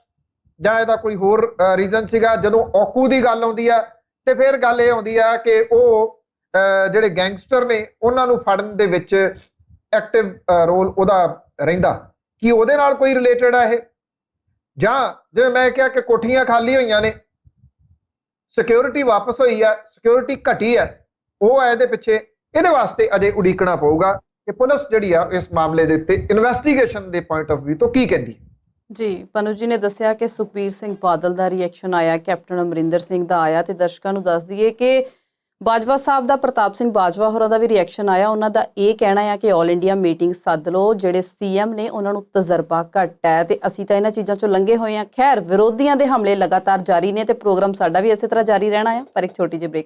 ਜਾਂ ਇਹਦਾ ਕੋਈ ਹੋਰ ਰੀਜ਼ਨ ਸੀਗਾ? ਜਦੋਂ OCU ਦੀ ਗੱਲ ਆਉਂਦੀ ਆ ਤੇ ਫਿਰ ਗੱਲ ਇਹ ਆਉਂਦੀ ਆ ਕਿ ਉਹ ਜਿਹੜੇ ਗੈਂਗਸਟਰ ਨੇ ਉਹਨਾਂ ਨੂੰ ਫੜਨ ਦੇ ਵਿੱਚ ਐਕਟਿਵ ਰੋਲ ਉਹਦਾ ਰਹਿੰਦਾ। ਕੀ ਉਹਦੇ ਨਾਲ ਕੋਈ ਰਿਲੇਟਡ ਆ ਇਹ? ਜਾਂ ਜਿਵੇਂ ਮੈਂ ਕਿਹਾ ਕਿ ਕੋਠੀਆਂ ਖਾਲੀ ਹੋਈਆਂ ਨੇ, ਸਿਕਿਉਰਿਟੀ ਵਾਪਸ ਹੋਈ ਆ, ਸਿਕਿਉਰਿਟੀ ਘਟੀ ਆ, ਉਹ ਹੈ ਇਹਦੇ ਪਿੱਛੇ। ਇਹਦੇ ਵਾਸਤੇ ਅਜੇ ਉਡੀਕਣਾ ਪਊਗਾ ਕਿ ਪੁਲਿਸ ਜਿਹੜੀ ਆ ਇਸ ਮਾਮਲੇ ਦੇ ਉੱਤੇ ਇਨਵੈਸਟੀਗੇਸ਼ਨ ਦੇ ਪੁਆਇੰਟ ਆਫ View ਤੋਂ ਕੀ ਕਹਿੰਦੀ। ਜੀ, ਪਨੂ ਜੀ ਨੇ ਦੱਸਿਆ ਕਿ ਸੁਖਬੀਰ ਸਿੰਘ ਬਾਦਲ ਦਾ ਰਿਐਕਸ਼ਨ ਆਇਆ, ਕੈਪਟਨ ਅਮਰਿੰਦਰ ਸਿੰਘ ਦਾ ਆਇਆ, ਤੇ ਦਰਸ਼ਕਾਂ ਨੂੰ ਦੱਸ ਦਈਏ ਕਿ ਬਾਜਵਾ ਸਾਹਿਬ ਦਾ, ਪ੍ਰਤਾਪ ਸਿੰਘ ਬਾਜਵਾ ਹੋਰਾਂ ਦਾ ਵੀ ਰਿਐਕਸ਼ਨ ਆਇਆ। ਉਹਨਾਂ ਦਾ ਇਹ ਕਹਿਣਾ ਹੈ ਕਿ ਆਲ ਇੰਡੀਆ ਮੀਟਿੰਗ ਸੱਦ ਲਓ, ਜਿਹੜੇ ਸੀਐਮ ਨੇ ਉਹਨਾਂ ਨੂੰ ਤਜਰਬਾ ਘੱਟ ਹੈ ਤੇ ਅਸੀਂ ਤਾਂ ਇਹਨਾਂ ਚੀਜ਼ਾਂ ਚੋਂ ਲੰਘੇ ਹੋਏ ਹਾਂ। ਖੈਰ, ਵਿਰੋਧੀਆਂ ਦੇ ਹਮਲੇ ਲਗਾਤਾਰ ਜਾਰੀ ਨੇ ਤੇ ਪ੍ਰੋਗਰਾਮ ਸਾਡਾ ਵੀ ਇਸੇ ਤਰ੍ਹਾਂ ਜਾਰੀ ਰਹਿਣਾ ਹੈ, ਪਰ ਇੱਕ ਛੋਟੀ ਜਿਹੀ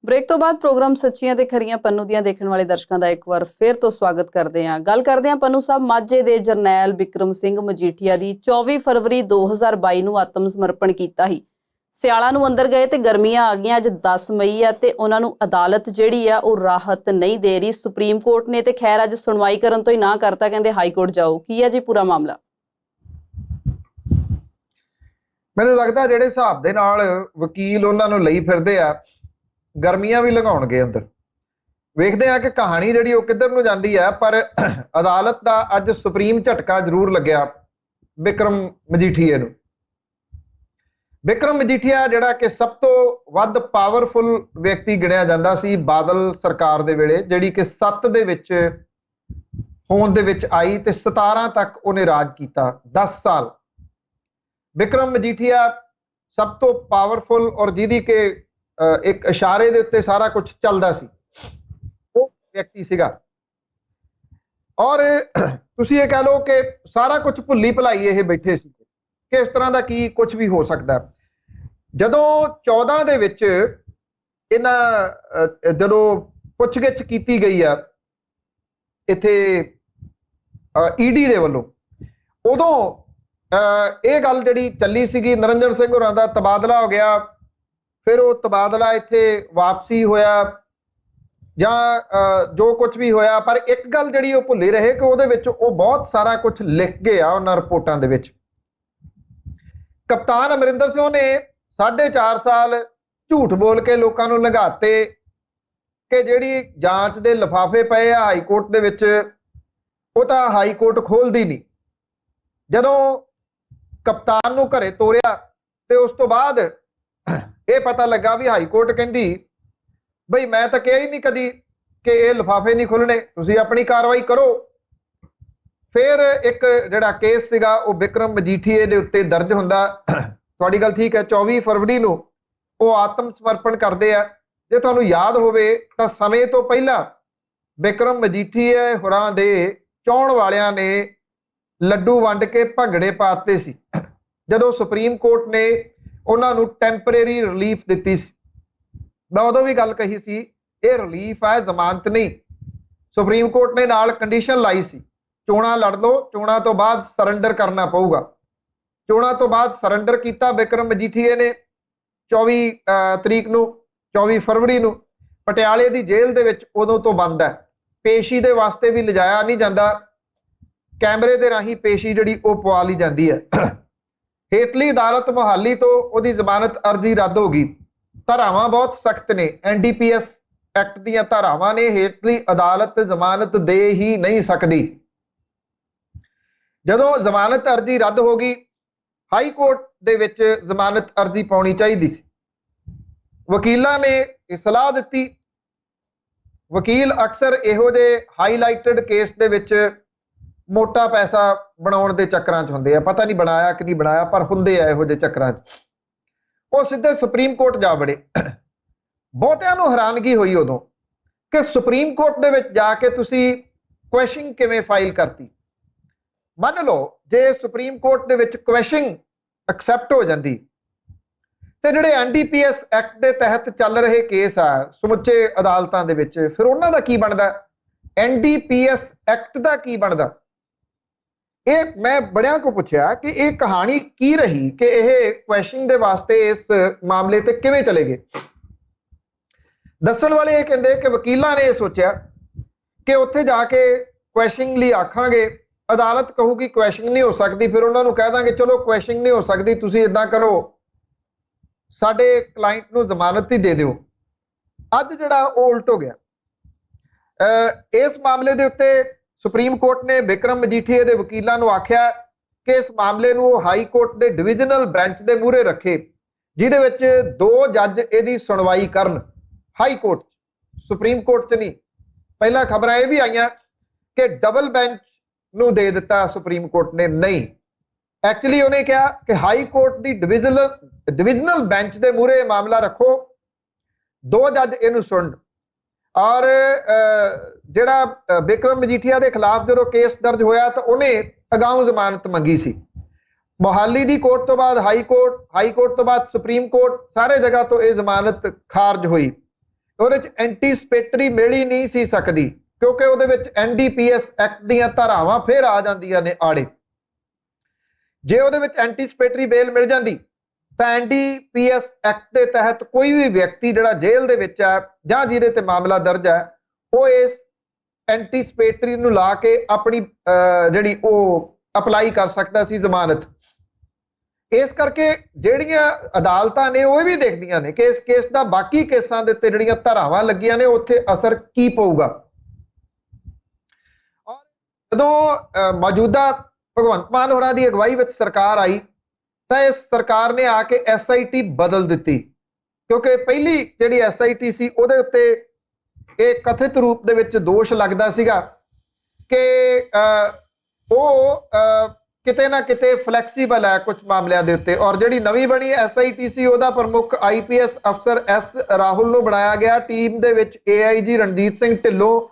ਬ੍ਰੇਕ ਤੋਂ ਬਾਅਦ ਪ੍ਰੋਗਰਾਮ ਸੱਚੀਆਂ ਤੇ ਖਰੀਆਂ ਪੰਨੂ ਦੀਆਂ ਦੇਖਣ ਵਾਲੇ ਦਰਸ਼ਕਾਂ ਦਾ ਇੱਕ ਵਾਰ ਫਿਰ ਤੋਂ ਸਵਾਗਤ ਕਰਦੇ ਹਾਂ। ਗੱਲ ਕਰਦੇ ਹਾਂ ਪੰਨੂ ਸਾਹਿਬ, ਮਾਝੇ ਦੇ ਜਰਨੈਲ ਬਿਕਰਮ ਸਿੰਘ ਮਜੀਠੀਆ ਦੀ 24 ਫਰਵਰੀ 2022 ਨੂੰ ਆਤਮ ਸਮਰਪਣ ਕੀਤਾ ਸੀ। ਸਿਆਲਾਂ ਨੂੰ ਅੰਦਰ ਗਏ ਤੇ ਗਰਮੀਆਂ ਆ ਗਈਆਂ। ਅੱਜ 10 ਮਈ ਆ ਤੇ ਉਹਨਾਂ ਨੂੰ ਅਦਾਲਤ ਜਿਹੜੀ ਆ ਉਹ ਰਾਹਤ ਨਹੀਂ ਦੇ ਰਹੀ। ਸੁਪਰੀਮ ਕੋਰਟ ਨੇ ਤੇ ਖੈਰ ਅੱਜ ਸੁਣਵਾਈ ਕਰਨ ਤੋਂ ਹੀ ਨਾ ਕਰਤਾ, ਕਹਿੰਦੇ ਹਾਈ ਕੋਰਟ ਜਾਓ। ਕੀ ਹੈ ਜੀ ਪੂਰਾ ਮਾਮਲਾ? ਮੈਨੂੰ ਲੱਗਦਾ ਜਿਹੜੇ ਹਿਸਾਬ ਦੇ ਨਾਲ ਵਕੀਲ ਉਹਨਾਂ ਨੂੰ ਲਈ ਫਿਰਦੇ ਆ, ਗਰਮੀਆਂ ਵੀ ਲਗਾਉਣਗੇ ਅੰਦਰ। ਵੇਖਦੇ ਆ ਕਿ ਕਹਾਣੀ ਜਿਹੜੀ ਉਹ ਕਿੱਧਰ ਨੂੰ ਜਾਂਦੀ ਹੈ। ਪਰ ਅਦਾਲਤ ਦਾ ਅੱਜ ਸੁਪਰੀਮ ਝਟਕਾ ਜ਼ਰੂਰ ਲੱਗਿਆ ਬਿਕਰਮ ਮਜੀਠੀਆ ਨੂੰ। ਬਿਕਰਮ ਮਜੀਠੀਆ ਜਿਹੜਾ ਕਿ ਸਭ ਤੋਂ ਵੱਧ ਪਾਵਰਫੁਲ ਵਿਅਕਤੀ ਗਿਣਿਆ ਜਾਂਦਾ ਸੀ ਬਾਦਲ ਸਰਕਾਰ ਦੇ ਵੇਲੇ, ਜਿਹੜੀ ਕਿ 7 ਦੇ ਵਿੱਚ ਹੋਂਦ ਦੇ ਵਿੱਚ ਆਈ ਤੇ 17 ਤੱਕ ਉਹਨੇ ਰਾਜ ਕੀਤਾ, 10 ਸਾਲ। ਬਿਕਰਮ ਮਜੀਠੀਆ ਸਭ ਤੋਂ ਪਾਵਰਫੁਲ ਔਰ ਜਿਹਦੀ ਕਿ ਇੱਕ ਇਸ਼ਾਰੇ ਦੇ ਉੱਤੇ ਸਾਰਾ ਕੁਝ ਚੱਲਦਾ ਸੀ, ਉਹ ਵਿਅਕਤੀ ਸੀਗਾ। ਔਰ ਤੁਸੀਂ ਇਹ ਕਹਿ ਲਓ ਕਿ ਸਾਰਾ ਕੁਝ ਭੁੱਲੀ ਭੁਲਾਈ ਇਹ ਬੈਠੇ ਸੀ ਕਿ ਇਸ ਤਰ੍ਹਾਂ ਦਾ ਕੀ ਕੁਝ ਵੀ ਹੋ ਸਕਦਾ। ਜਦੋਂ 14 ਦੇ ਵਿੱਚ ਇਹਨਾਂ ਜਦੋਂ ਪੁੱਛਗਿੱਛ ਕੀਤੀ ਗਈ ਆ ਇੱਥੇ ਈਡੀ ਦੇ ਵੱਲੋਂ, ਉਦੋਂ ਇਹ ਗੱਲ ਜਿਹੜੀ ਚੱਲੀ ਸੀਗੀ, ਨਿਰੰਜਨ ਸਿੰਘ ਹੋਰਾਂ ਦਾ ਤਬਾਦਲਾ ਹੋ ਗਿਆ, ਫਿਰ ਉਹ ਤਬਾਦਲਾ ਇੱਥੇ ਵਾਪਸੀ ਹੋਇਆ ਜਾਂ ਜੋ ਕੁਝ ਵੀ ਹੋਇਆ। ਪਰ ਇੱਕ ਗੱਲ ਜਿਹੜੀ ਉਹ ਭੁੱਲੇ ਰਹੇ ਕਿ ਉਹਦੇ ਵਿੱਚ ਉਹ ਬਹੁਤ ਸਾਰਾ ਕੁਝ ਲਿਖ ਗਏ ਆ ਉਹਨਾਂ ਰਿਪੋਰਟਾਂ ਦੇ ਵਿੱਚ। ਕਪਤਾਨ ਅਮਰਿੰਦਰ ਸਿੰਘ ਨੇ 4.5 ਸਾਲ ਝੂਠ ਬੋਲ ਕੇ ਲੋਕਾਂ ਨੂੰ ਲੰਘਾਤੇ ਕਿ ਜਿਹੜੀ ਜਾਂਚ ਦੇ ਲਿਫਾਫੇ ਪਏ ਆ ਹਾਈ ਕੋਰਟ ਦੇ ਵਿੱਚ, ਉਹ ਤਾਂ ਹਾਈ ਕੋਰਟ ਖੋਲਦੀ ਨਹੀਂ। ਜਦੋਂ ਕਪਤਾਨ ਨੂੰ ਘਰੇ ਤੋਰਿਆ ਤੇ ਉਸ ਤੋਂ ਬਾਅਦ ਇਹ ਪਤਾ ਲੱਗਾ ਵੀ ਹਾਈ ਕੋਰਟ ਕਹਿੰਦੀ ਬਈ ਮੈਂ ਤਾਂ ਕਿਹਾ ਹੀ ਨਹੀਂ ਕਦੀ ਕਿ ਇਹ ਲਿਫਾਫੇ ਨਹੀਂ ਖੁੱਲਣੇ, ਤੁਸੀਂ ਆਪਣੀ ਕਾਰਵਾਈ ਕਰੋ। ਫਿਰ ਇੱਕ ਜਿਹੜਾ ਕੇਸ ਸੀਗਾ ਉਹ ਬਿਕਰਮ ਮਜੀਠੀਏ ਦੇ ਉੱਤੇ ਦਰਜ ਹੁੰਦਾ। ਤੁਹਾਡੀ ਗੱਲ ਠੀਕ ਹੈ, 24 ਫਰਵਰੀ ਨੂੰ ਉਹ ਆਤਮ ਸਮਰਪਣ ਕਰਦੇ ਆ। ਜੇ ਤੁਹਾਨੂੰ ਯਾਦ ਹੋਵੇ ਤਾਂ ਸਮੇਂ ਤੋਂ ਪਹਿਲਾਂ ਬਿਕਰਮ ਮਜੀਠੀਏ ਹੋਰਾਂ ਦੇ ਚਾਹੁਣ ਵਾਲਿਆਂ ਨੇ ਲੱਡੂ ਵੰਡ ਕੇ ਭੰਗੜੇ ਪਾਤੇ ਸੀ ਜਦੋਂ ਸੁਪਰੀਮ ਕੋਰਟ ਨੇ ਉਹਨਾਂ ਨੂੰ ਟੈਂਪਰੇਰੀ ਰਿਲੀਫ ਦਿੱਤੀ ਸੀ। ਮੈਂ ਉਦੋਂ ਵੀ ਗੱਲ ਕਹੀ ਸੀ ਇਹ ਰਿਲੀਫ ਹੈ, ਜ਼ਮਾਨਤ ਨਹੀਂ। ਸੁਪਰੀਮ ਕੋਰਟ ਨੇ ਨਾਲ ਕੰਡੀਸ਼ਨ ਲਾਈ ਸੀ, ਚੋਣਾਂ ਲੜ ਲਓ, ਚੋਣਾਂ ਤੋਂ ਬਾਅਦ ਸਰੈਂਡਰ ਕਰਨਾ ਪਊਗਾ। ਚੋਣਾਂ ਤੋਂ ਬਾਅਦ ਸਰੈਂਡਰ ਕੀਤਾ ਬਿਕਰਮ ਮਜੀਠੀਏ ਨੇ 24 ਤਰੀਕ ਨੂੰ, 24 ਫਰਵਰੀ ਨੂੰ ਪਟਿਆਲੇ ਦੀ ਜੇਲ੍ਹ ਦੇ ਵਿੱਚ ਉਦੋਂ ਤੋਂ ਬੰਦ ਹੈ। ਪੇਸ਼ੀ ਦੇ ਵਾਸਤੇ ਵੀ ਲਿਜਾਇਆ ਨਹੀਂ ਜਾਂਦਾ, ਕੈਮਰੇ ਦੇ ਰਾਹੀਂ ਪੇਸ਼ੀ ਜਿਹੜੀ ਉਹ ਪਵਾ ਲਈ ਜਾਂਦੀ ਹੈ। ਹੇਠਲੀ ਅਦਾਲਤ ਮੁਹਾਲੀ ਤੋਂ ਉਹਦੀ ਜ਼ਮਾਨਤ ਅਰਜ਼ੀ ਰੱਦ ਹੋ ਗਈ। ਧਾਰਾਵਾਂ ਬਹੁਤ ਸਖਤ ਨੇ, NDPS ਐਕਟ ਦੀਆਂ ਧਾਰਾਵਾਂ ਨੇ, ਹੇਠਲੀ ਅਦਾਲਤ ਜ਼ਮਾਨਤ ਦੇ ਹੀ ਨਹੀਂ ਸਕਦੀ। ਜਦੋਂ ਜ਼ਮਾਨਤ ਅਰਜ਼ੀ ਰੱਦ ਹੋ ਗਈ, ਹਾਈ ਕੋਰਟ ਦੇ ਵਿੱਚ ਜ਼ਮਾਨਤ ਅਰਜ਼ੀ ਪਾਉਣੀ ਚਾਹੀਦੀ ਸੀ। ਵਕੀਲਾਂ ਨੇ ਇਹ ਸਲਾਹ ਦਿੱਤੀ। ਵਕੀਲ ਅਕਸਰ ਇਹੋ ਜਿਹੇ ਹਾਈਲਾਈਟਡ ਕੇਸ ਦੇ ਵਿੱਚ ਮੋਟਾ ਪੈਸਾ ਬਣਾਉਣ ਦੇ ਚੱਕਰਾਂ 'ਚ ਹੁੰਦੇ ਆ, ਪਤਾ ਨਹੀਂ ਬਣਾਇਆ ਕਿ ਨਹੀਂ ਬਣਾਇਆ, ਪਰ ਹੁੰਦੇ ਆ ਇਹੋ ਜਿਹੇ ਚੱਕਰਾਂ 'ਚ। ਉਹ ਸਿੱਧੇ ਸੁਪਰੀਮ ਕੋਰਟ ਜਾ ਵੜੇ। ਬਹੁਤਿਆਂ ਨੂੰ ਹੈਰਾਨਗੀ ਹੋਈ ਉਦੋਂ ਕਿ ਸੁਪਰੀਮ ਕੋਰਟ ਦੇ ਵਿੱਚ ਜਾ ਕੇ ਤੁਸੀਂ ਕੁਐਸ਼ਨ ਕਿਵੇਂ ਫਾਈਲ ਕਰਤੀ। ਮੰਨ ਲਓ ਜੇ ਸੁਪਰੀਮ ਕੋਰਟ ਦੇ ਵਿੱਚ ਕੁਐਸ਼ਨ ਐਕਸੈਪਟ ਹੋ ਜਾਂਦੀ ਤੇ ਜਿਹੜੇ NDPS ਐਕਟ ਦੇ ਤਹਿਤ ਚੱਲ ਰਹੇ ਕੇਸ ਆ ਸਮੁੱਚੇ ਅਦਾਲਤਾਂ ਦੇ ਵਿੱਚ, ਫਿਰ ਉਹਨਾਂ ਦਾ ਕੀ ਬਣਦਾ? NDPS ਐਕਟ ਦਾ ਕੀ ਬਣਦਾ? ਇਹ ਮੈਂ ਬੜਿਆਂ ਕੋ ਪੁੱਛਿਆ ਕਿ ਇਹ ਕਹਾਣੀ ਕੀ ਰਹੀ ਕਿ ਇਹ ਕੁਐਸ਼ਨ ਦੇ ਵਾਸਤੇ ਇਸ ਮਾਮਲੇ ਤੇ ਕਿਵੇਂ ਚਲੇ ਗਏ। ਦੱਸਣ ਵਾਲੇ ਇਹ ਕਹਿੰਦੇ ਕਿ ਵਕੀਲਾਂ ਨੇ ਇਹ ਸੋਚਿਆ ਕਿ ਉੱਥੇ ਜਾ ਕੇ ਕੁਐਸ਼ਨ ਲਈ ਆਖਾਂਗੇ, ਅਦਾਲਤ ਕਹੂਗੀ ਕੁਐਸ਼ਨ ਨਹੀਂ ਹੋ ਸਕਦੀ, ਫਿਰ ਉਹਨਾਂ ਨੂੰ ਕਹਿ ਦਾਂਗੇ ਚਲੋ ਕੁਐਸ਼ਨ ਨਹੀਂ ਹੋ ਸਕਦੀ, ਤੁਸੀਂ ਇਦਾਂ ਕਰੋ ਸਾਡੇ ਕਲਾਇੰਟ ਨੂੰ ਜ਼ਮਾਨਤ ਹੀ ਦੇ ਦਿਓ। ਅੱਜ ਜਿਹੜਾ ਉਹ ਉਲਟ ਹੋ ਗਿਆ। ਇਸ ਮਾਮਲੇ ਦੇ ਉੱਤੇ ਸੁਪਰੀਮ ਕੋਰਟ ਨੇ ਵਿਕਰਮ ਮਜੀਠੀਆ ਦੇ ਵਕੀਲਾਂ ਨੂੰ ਆਖਿਆ ਕਿ ਇਸ ਮਾਮਲੇ ਨੂੰ ਉਹ ਹਾਈ ਕੋਰਟ ਦੇ ਡਿਵੀਜ਼ਨਲ ਬੈਂਚ ਦੇ ਮੂਹਰੇ ਰੱਖੇ, ਜਿਹਦੇ ਵਿੱਚ 2 ਜੱਜ ਇਹਦੀ ਸੁਣਵਾਈ ਕਰਨ। ਹਾਈ ਕੋਰਟ, ਸੁਪਰੀਮ ਕੋਰਟ 'ਚ ਨਹੀਂ। ਪਹਿਲਾਂ ਖਬਰਾਂ ਇਹ ਵੀ ਆਈਆਂ ਕਿ ਡਬਲ ਬੈਂਚ ਨੂੰ ਦੇ ਦਿੱਤਾ ਸੁਪਰੀਮ ਕੋਰਟ ਨੇ, ਨਹੀਂ, ਐਕਚੁਅਲੀ ਉਹਨੇ ਕਿਹਾ ਕਿ ਹਾਈ ਕੋਰਟ ਦੀ ਡਿਵੀਜ਼ਨਲ ਬੈਂਚ ਦੇ ਮੂਹਰੇ ਮਾਮਲਾ ਰੱਖੋ, 2 ਜੱਜ ਇਹਨੂੰ ਸੁਣਨ। ਔਰ ਜਿਹੜਾ ਵਿਕਰਮ ਮਜੀਠੀਆ ਦੇ ਖਿਲਾਫ ਜਦੋਂ ਕੇਸ ਦਰਜ ਹੋਇਆ ਤਾਂ ਉਹਨੇ ਅਗਾਊਂ ਜ਼ਮਾਨਤ ਮੰਗੀ ਸੀ। ਮੋਹਾਲੀ ਦੀ ਕੋਰਟ ਤੋਂ ਬਾਅਦ ਹਾਈ ਕੋਰਟ ਤੋਂ ਬਾਅਦ ਸੁਪਰੀਮ ਕੋਰਟ, ਸਾਰੇ ਜਗ੍ਹਾ ਤੋਂ ਇਹ ਜ਼ਮਾਨਤ ਖਾਰਜ ਹੋਈ। ਉਹਦੇ 'ਚ ਐਂਟੀਸਪੇਟਰੀ ਮਿਲ ਹੀ ਨਹੀਂ ਸੀ ਸਕਦੀ, ਕਿਉਂਕਿ ਉਹਦੇ ਵਿੱਚ NDPS ਐਕਟ ਦੀਆਂ ਧਾਰਾਵਾਂ ਫਿਰ ਆ ਜਾਂਦੀਆਂ ਨੇ ਆੜੇ। ਜੇ ਉਹਦੇ ਵਿੱਚ ਐਂਟੀਸਪੇਟਰੀ ਬੇਲ ਮਿਲ ਜਾਂਦੀ ਤਾਂ NDPS ਐਕਟ ਦੇ ਤਹਿਤ ਕੋਈ ਵੀ ਵਿਅਕਤੀ ਜਿਹੜਾ ਜੇਲ੍ਹ ਦੇ ਵਿੱਚ ਹੈ ਜਾਂ ਜਿਹਦੇ ਤੇ ਮਾਮਲਾ ਦਰਜ ਹੈ, ਉਹ ਇਸ ਐਂਟੀਸਪੇਟਰੀ ਨੂੰ ਲਾ ਕੇ ਆਪਣੀ ਜਿਹੜੀ ਉਹ ਅਪਲਾਈ ਕਰ ਸਕਦਾ ਸੀ ਜ਼ਮਾਨਤ। ਇਸ ਕਰਕੇ ਜਿਹੜੀਆਂ ਅਦਾਲਤਾਂ ਨੇ ਉਹ ਵੀ ਦੇਖਦੀਆਂ ਨੇ ਕਿ ਇਸ ਕੇਸ ਦਾ ਬਾਕੀ ਕੇਸਾਂ ਦੇ ਉੱਤੇ ਜਿਹੜੀਆਂ ਧਾਰਾਵਾਂ ਲੱਗੀਆਂ ਨੇ ਉੱਥੇ ਅਸਰ ਕੀ ਪਊਗਾ। ਔਰ ਜਦੋਂ ਮੌਜੂਦਾ ਭਗਵੰਤ ਮਾਨ ਹੋਰਾਂ ਦੀ ਅਗਵਾਈ ਵਿੱਚ ਸਰਕਾਰ ਆਈ ਤਾਂ ਇਸ ਸਰਕਾਰ ਨੇ ਆ ਕੇ SIT ਬਦਲ ਦਿੱਤੀ, ਕਿਉਂਕਿ ਪਹਿਲੀ ਜਿਹੜੀ SIT ਸੀ ਉਹਦੇ ਉੱਤੇ ਇਹ ਕਥਿਤ ਰੂਪ ਦੇ ਵਿੱਚ ਦੋਸ਼ ਲੱਗਦਾ ਸੀਗਾ ਕਿ ਉਹ ਕਿਤੇ ਨਾ ਕਿਤੇ ਫਲੈਕਸੀਬਲ ਹੈ ਕੁਝ ਮਾਮਲਿਆਂ ਦੇ ਉੱਤੇ। ਔਰ ਜਿਹੜੀ ਨਵੀਂ ਬਣੀ SIT ਸੀ ਉਹਦਾ ਪ੍ਰਮੁੱਖ IPS ਅਫਸਰ S ਰਾਹੁਲ ਨੂੰ ਬਣਾਇਆ ਗਿਆ। ਟੀਮ ਦੇ ਵਿੱਚ AIG ਰਣਜੀਤ ਸਿੰਘ ਢਿੱਲੋਂ,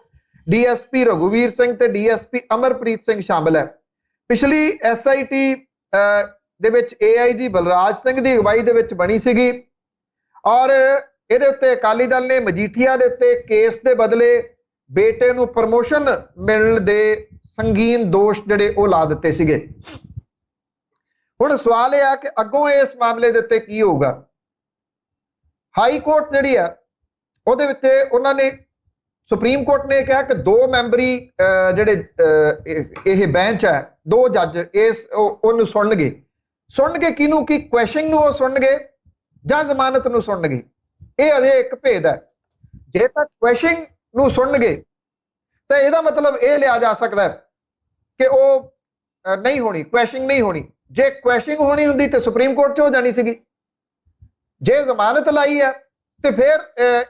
DSP ਰਘੁਵੀਰ ਸਿੰਘ ਤੇ DSP ਅਮਰਪ੍ਰੀਤ ਸਿੰਘ ਸ਼ਾਮਲ ਹੈ। ਪਿਛਲੀ SIT ਦੇ ਵਿੱਚ AIG ਬਲਰਾਜ ਸਿੰਘ ਦੀ ਅਗਵਾਈ ਦੇ ਵਿੱਚ ਬਣੀ ਸੀਗੀ ਔਰ ਇਹਦੇ ਉੱਤੇ ਅਕਾਲੀ ਦਲ ਨੇ ਮਜੀਠੀਆ ਦੇ ਉੱਤੇ ਕੇਸ ਦੇ ਬਦਲੇ ਬੇਟੇ ਨੂੰ ਪ੍ਰਮੋਸ਼ਨ ਮਿਲਣ ਦੇ ਸੰਗੀਨ ਦੋਸ਼ ਜਿਹੜੇ ਉਹ ਲਾ ਦਿੱਤੇ ਸੀਗੇ। ਹੁਣ ਸਵਾਲ ਇਹ ਆ ਕਿ ਅੱਗੋਂ ਇਸ ਮਾਮਲੇ ਦੇ ਉੱਤੇ ਕੀ ਹੋਊਗਾ। ਹਾਈ ਕੋਰਟ ਜਿਹੜੀ ਆ ਉਹਦੇ ਵਿੱਚ ਉਹਨਾਂ ਨੇ, ਸੁਪਰੀਮ ਕੋਰਟ ਨੇ ਕਿਹਾ ਕਿ 2 ਮੈਂਬਰੀ ਜਿਹੜੇ ਇਹ ਬੈਂਚ ਹੈ, 2 ਜੱਜ ਇਸ ਉਹਨੂੰ ਸੁਣਨਗੇ ਕਿਹਨੂੰ, ਕੀ ਕੁਐਸਚਨ ਨੂੰ ਉਹ ਸੁਣਨਗੇ ਜਾਂ ਜ਼ਮਾਨਤ ਨੂੰ ਸੁਣਨਗੇ। ਇਹ ਅਜੇ ਇੱਕ ਭੇਦ ਹੈ। ਜੇ ਤਾਂ ਕੁਐਸਚਨ ਨੂੰ ਸੁਣਨਗੇ ਤਾਂ ਇਹਦਾ ਮਤਲਬ ਇਹ ਲਿਆ ਜਾ ਸਕਦਾ ਹੈ ਕਿ ਉਹ ਨਹੀਂ ਹੋਣੀ, ਕੁਐਸਚਨ ਨਹੀਂ ਹੋਣੀ। ਜੇ ਕੁਐਸਚਨ ਹੋਣੀ ਹੁੰਦੀ ਤੇ ਸੁਪਰੀਮ ਕੋਰਟ 'ਚ ਹੋ ਜਾਣੀ ਸੀਗੀ। ਜੇ ਜ਼ਮਾਨਤ ਲਾਈ ਹੈ ਤੇ ਫਿਰ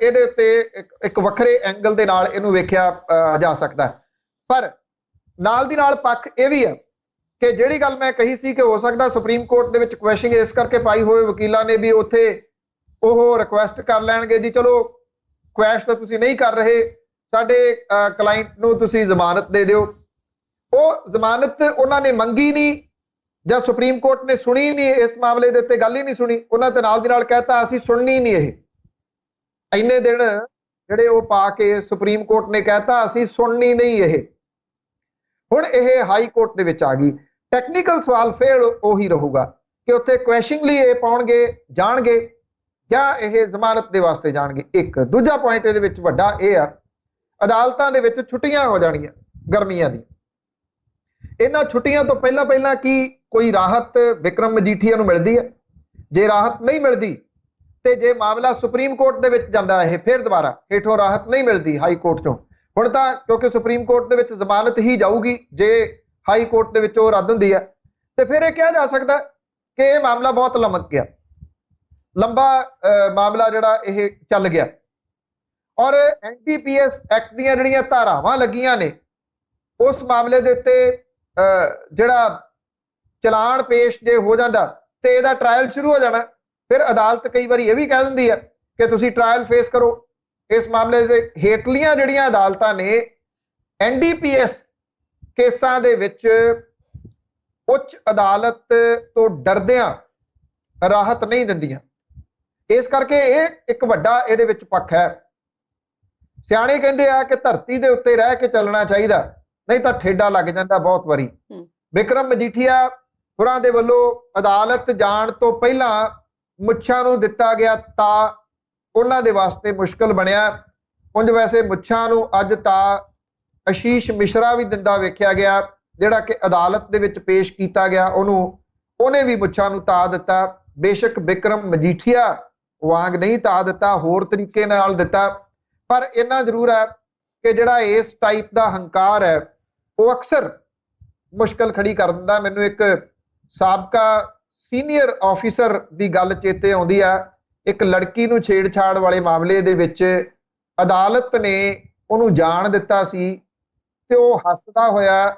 ਇਹਦੇ ਉੱਤੇ ਇੱਕ ਵੱਖਰੇ ਐਂਗਲ ਦੇ ਨਾਲ ਇਹਨੂੰ ਵੇਖਿਆ ਜਾ ਸਕਦਾ। ਪਰ ਨਾਲ ਦੀ ਨਾਲ ਪੱਖ ਇਹ ਵੀ ਹੈ ਕਿ ਜਿਹੜੀ ਗੱਲ ਮੈਂ ਕਹੀ ਸੀ ਕਿ ਹੋ ਸਕਦਾ ਸੁਪਰੀਮ ਕੋਰਟ ਦੇ ਵਿੱਚ ਕੁਐਸਚਨ ਇਸ ਕਰਕੇ ਪਾਈ ਹੋਵੇ ਵਕੀਲਾਂ ਨੇ ਵੀ ਉੱਥੇ ਉਹ ਰਿਕੁਐਸਟ ਕਰ ਲੈਣਗੇ ਜੀ ਚਲੋ ਕੁਐਸ਼ ਤਾਂ ਤੁਸੀਂ ਨਹੀਂ ਕਰ ਰਹੇ, ਸਾਡੇ ਕਲਾਇੰਟ ਨੂੰ ਤੁਸੀਂ ਜ਼ਮਾਨਤ ਦੇ ਦਿਓ। ਉਹ ਜ਼ਮਾਨਤ ਉਹਨਾਂ ਨੇ ਮੰਗੀ ਨਹੀਂ ਜਾਂ ਸੁਪਰੀਮ ਕੋਰਟ ਨੇ ਸੁਣੀ ਨਹੀਂ, ਇਸ ਮਾਮਲੇ ਦੇ ਉੱਤੇ ਗੱਲ ਹੀ ਨਹੀਂ ਸੁਣੀ। ਉਹਨਾਂ ਤੇ ਨਾਲ ਦੀ ਨਾਲ ਕਹਿਤਾ ਅਸੀਂ ਸੁਣਨੀ ਨਹੀਂ। ਇਹ ਇੰਨੇ ਦਿਨ ਜਿਹੜੇ ਉਹ ਪਾ ਕੇ ਸੁਪਰੀਮ ਕੋਰਟ ਨੇ ਕਹਿਤਾ ਅਸੀਂ ਸੁਣਨੀ ਨਹੀਂ। ਇਹ ਹੁਣ ਇਹ ਹਾਈ ਕੋਰਟ ਦੇ ਵਿੱਚ ਆ ਗਈ। ਟੈਕਨੀਕਲ ਸਵਾਲ ਫਿਰ ਉਹੀ ਰਹੂਗਾ ਕਿ ਉੱਥੇ ਕੁਐਸਚਨ ਲਈ ਇਹ ਪਾਉਣਗੇ ਜਾਣਗੇ ਜਾਂ ਇਹ ਜ਼ਮਾਨਤ ਦੇ ਵਾਸਤੇ ਜਾਣਗੇ। ਇੱਕ ਦੂਜਾ ਪੁਆਇੰਟ ਇਹਦੇ ਵਿੱਚ ਵੱਡਾ ਇਹ ਆ, ਅਦਾਲਤਾਂ ਦੇ ਵਿੱਚ ਛੁੱਟੀਆਂ ਹੋ ਜਾਣਗੀਆਂ ਗਰਮੀਆਂ ਦੀ। ਇਹਨਾਂ ਛੁੱਟੀਆਂ ਤੋਂ ਪਹਿਲਾਂ ਕੀ ਕੋਈ ਰਾਹਤ ਵਿਕਰਮ ਮਜੀਠੀਆ ਨੂੰ ਮਿਲਦੀ ਹੈ? ਜੇ ਰਾਹਤ ਨਹੀਂ ਮਿਲਦੀ ਤੇ ਜੇ ਮਾਮਲਾ ਸੁਪਰੀਮ ਕੋਰਟ ਦੇ ਵਿੱਚ ਜਾਂਦਾ ਇਹ ਫਿਰ ਦੁਬਾਰਾ ਹੇਠੋਂ ਰਾਹਤ ਨਹੀਂ ਮਿਲਦੀ ਹਾਈ ਕੋਰਟ ਚੋਂ। ਹੁਣ ਤਾਂ ਕਿਉਂਕਿ ਸੁਪਰੀਮ ਕੋਰਟ ਦੇ ਵਿੱਚ ਜ਼ਮਾਨਤ ਹੀ ਜਾਊਗੀ, ਜੇ ਹਾਈ ਕੋਰਟ ਦੇ ਵਿੱਚ ਉਹ ਰੱਦ ਹੁੰਦੀ ਹੈ ਤੇ ਫਿਰ ਇਹ ਕਿਹਾ ਜਾ ਸਕਦਾ ਕਿ ਇਹ ਮਾਮਲਾ ਬਹੁਤ ਲੰਮਕ ਗਿਆ, ਲੰਬਾ ਮਾਮਲਾ ਜਿਹੜਾ ਇਹ ਚੱਲ ਗਿਆ। ਔਰ NDPS ਐਕਟ ਦੀਆਂ ਜਿਹੜੀਆਂ ਧਾਰਾਵਾਂ ਲੱਗੀਆਂ ਨੇ ਉਸ ਮਾਮਲੇ ਦੇ ਉੱਤੇ ਜਿਹੜਾ ਚਲਾਨ ਪੇਸ਼ ਜੇ ਹੋ ਜਾਂਦਾ ਤੇ ਇਹਦਾ ਟ੍ਰਾਇਲ ਸ਼ੁਰੂ ਹੋ ਜਾਣਾ। ਫਿਰ ਅਦਾਲਤ ਕਈ ਵਾਰੀ ਇਹ ਵੀ ਕਹਿ ਦਿੰਦੀ ਹੈ ਕਿ ਤੁਸੀਂ ਟ੍ਰਾਇਲ ਫੇਸ ਕਰੋ। ਇਸ ਮਾਮਲੇ ਦੇ ਹੇਠਲੀਆਂ ਜਿਹੜੀਆਂ ਅਦਾਲਤਾਂ ਨੇ NDPS ਕੇਸਾਂ ਦੇ ਵਿੱਚ ਉੱਚ ਅਦਾਲਤ ਤੋਂ ਡਰਦਿਆਂ ਰਾਹਤ ਨਹੀਂ ਦਿੰਦੀਆਂ। ਇਸ ਕਰਕੇ ਇਹ ਇੱਕ ਵੱਡਾ ਇਹਦੇ ਵਿੱਚ ਪੱਖ ਹੈ। ਸਿਆਣੇ ਕਹਿੰਦੇ ਆ ਕਿ ਧਰਤੀ ਦੇ ਉੱਤੇ ਰਹਿ ਕੇ ਚੱਲਣਾ ਚਾਹੀਦਾ, ਨਹੀਂ ਤਾਂ ਠੇਡਾ ਲੱਗ ਜਾਂਦਾ ਬਹੁਤ ਵਾਰੀ। ਵਿਕਰਮ ਮਜੀਠੀਆ ਹੋਰਾਂ ਦੇ ਵੱਲੋਂ ਅਦਾਲਤ ਜਾਣ ਤੋਂ ਪਹਿਲਾਂ ਮੁੱਛਾਂ ਨੂੰ ਦਿੱਤਾ ਗਿਆ ਤਾਂ ਉਹਨਾਂ ਦੇ ਵਾਸਤੇ ਮੁਸ਼ਕਲ ਬਣਿਆ। ਉਂਝ ਵੈਸੇ ਮੁੱਛਾਂ ਨੂੰ ਅੱਜ ਤਾਂ ਆਸ਼ੀਸ਼ ਮਿਸ਼ਰਾ ਵੀ ਦਿੰਦਾ ਵੇਖਿਆ ਗਿਆ, ਜਿਹੜਾ ਕਿ ਅਦਾਲਤ ਦੇ ਵਿੱਚ ਪੇਸ਼ ਕੀਤਾ ਗਿਆ ਉਹਨੇ ਵੀ ਮੁੱਛਾਂ ਨੂੰ ਤਾ ਦਿੱਤਾ। ਬੇਸ਼ੱਕ ਵਿਕਰਮ ਮਜੀਠੀਆ ਵਾਂਗ ਨਹੀਂ ਤਾ ਦਿੱਤਾ, ਹੋਰ ਤਰੀਕੇ ਨਾਲ ਦਿੱਤਾ, ਪਰ ਇੰਨਾ ਜ਼ਰੂਰ ਹੈ ਕਿ ਜਿਹੜਾ ਇਸ ਟਾਈਪ ਦਾ ਹੰਕਾਰ ਹੈ ਉਹ ਅਕਸਰ ਮੁਸ਼ਕਲ ਖੜੀ ਕਰ ਦਿੰਦਾ। ਮੈਨੂੰ ਇੱਕ ਸਾਬਕਾ ਸੀਨੀਅਰ ਆਫੀਸਰ ਦੀ ਗੱਲ ਚੇਤੇ ਆਉਂਦੀ ਆ। ਇੱਕ ਲੜਕੀ ਨੂੰ ਛੇੜਛਾੜ ਵਾਲੇ ਮਾਮਲੇ ਦੇ ਵਿੱਚ ਅਦਾਲਤ ਨੇ ਉਹਨੂੰ ਜਾਣ ਦਿੱਤਾ ਸੀ ਤੇ ਉਹ ਹੱਸਦਾ ਹੋਇਆ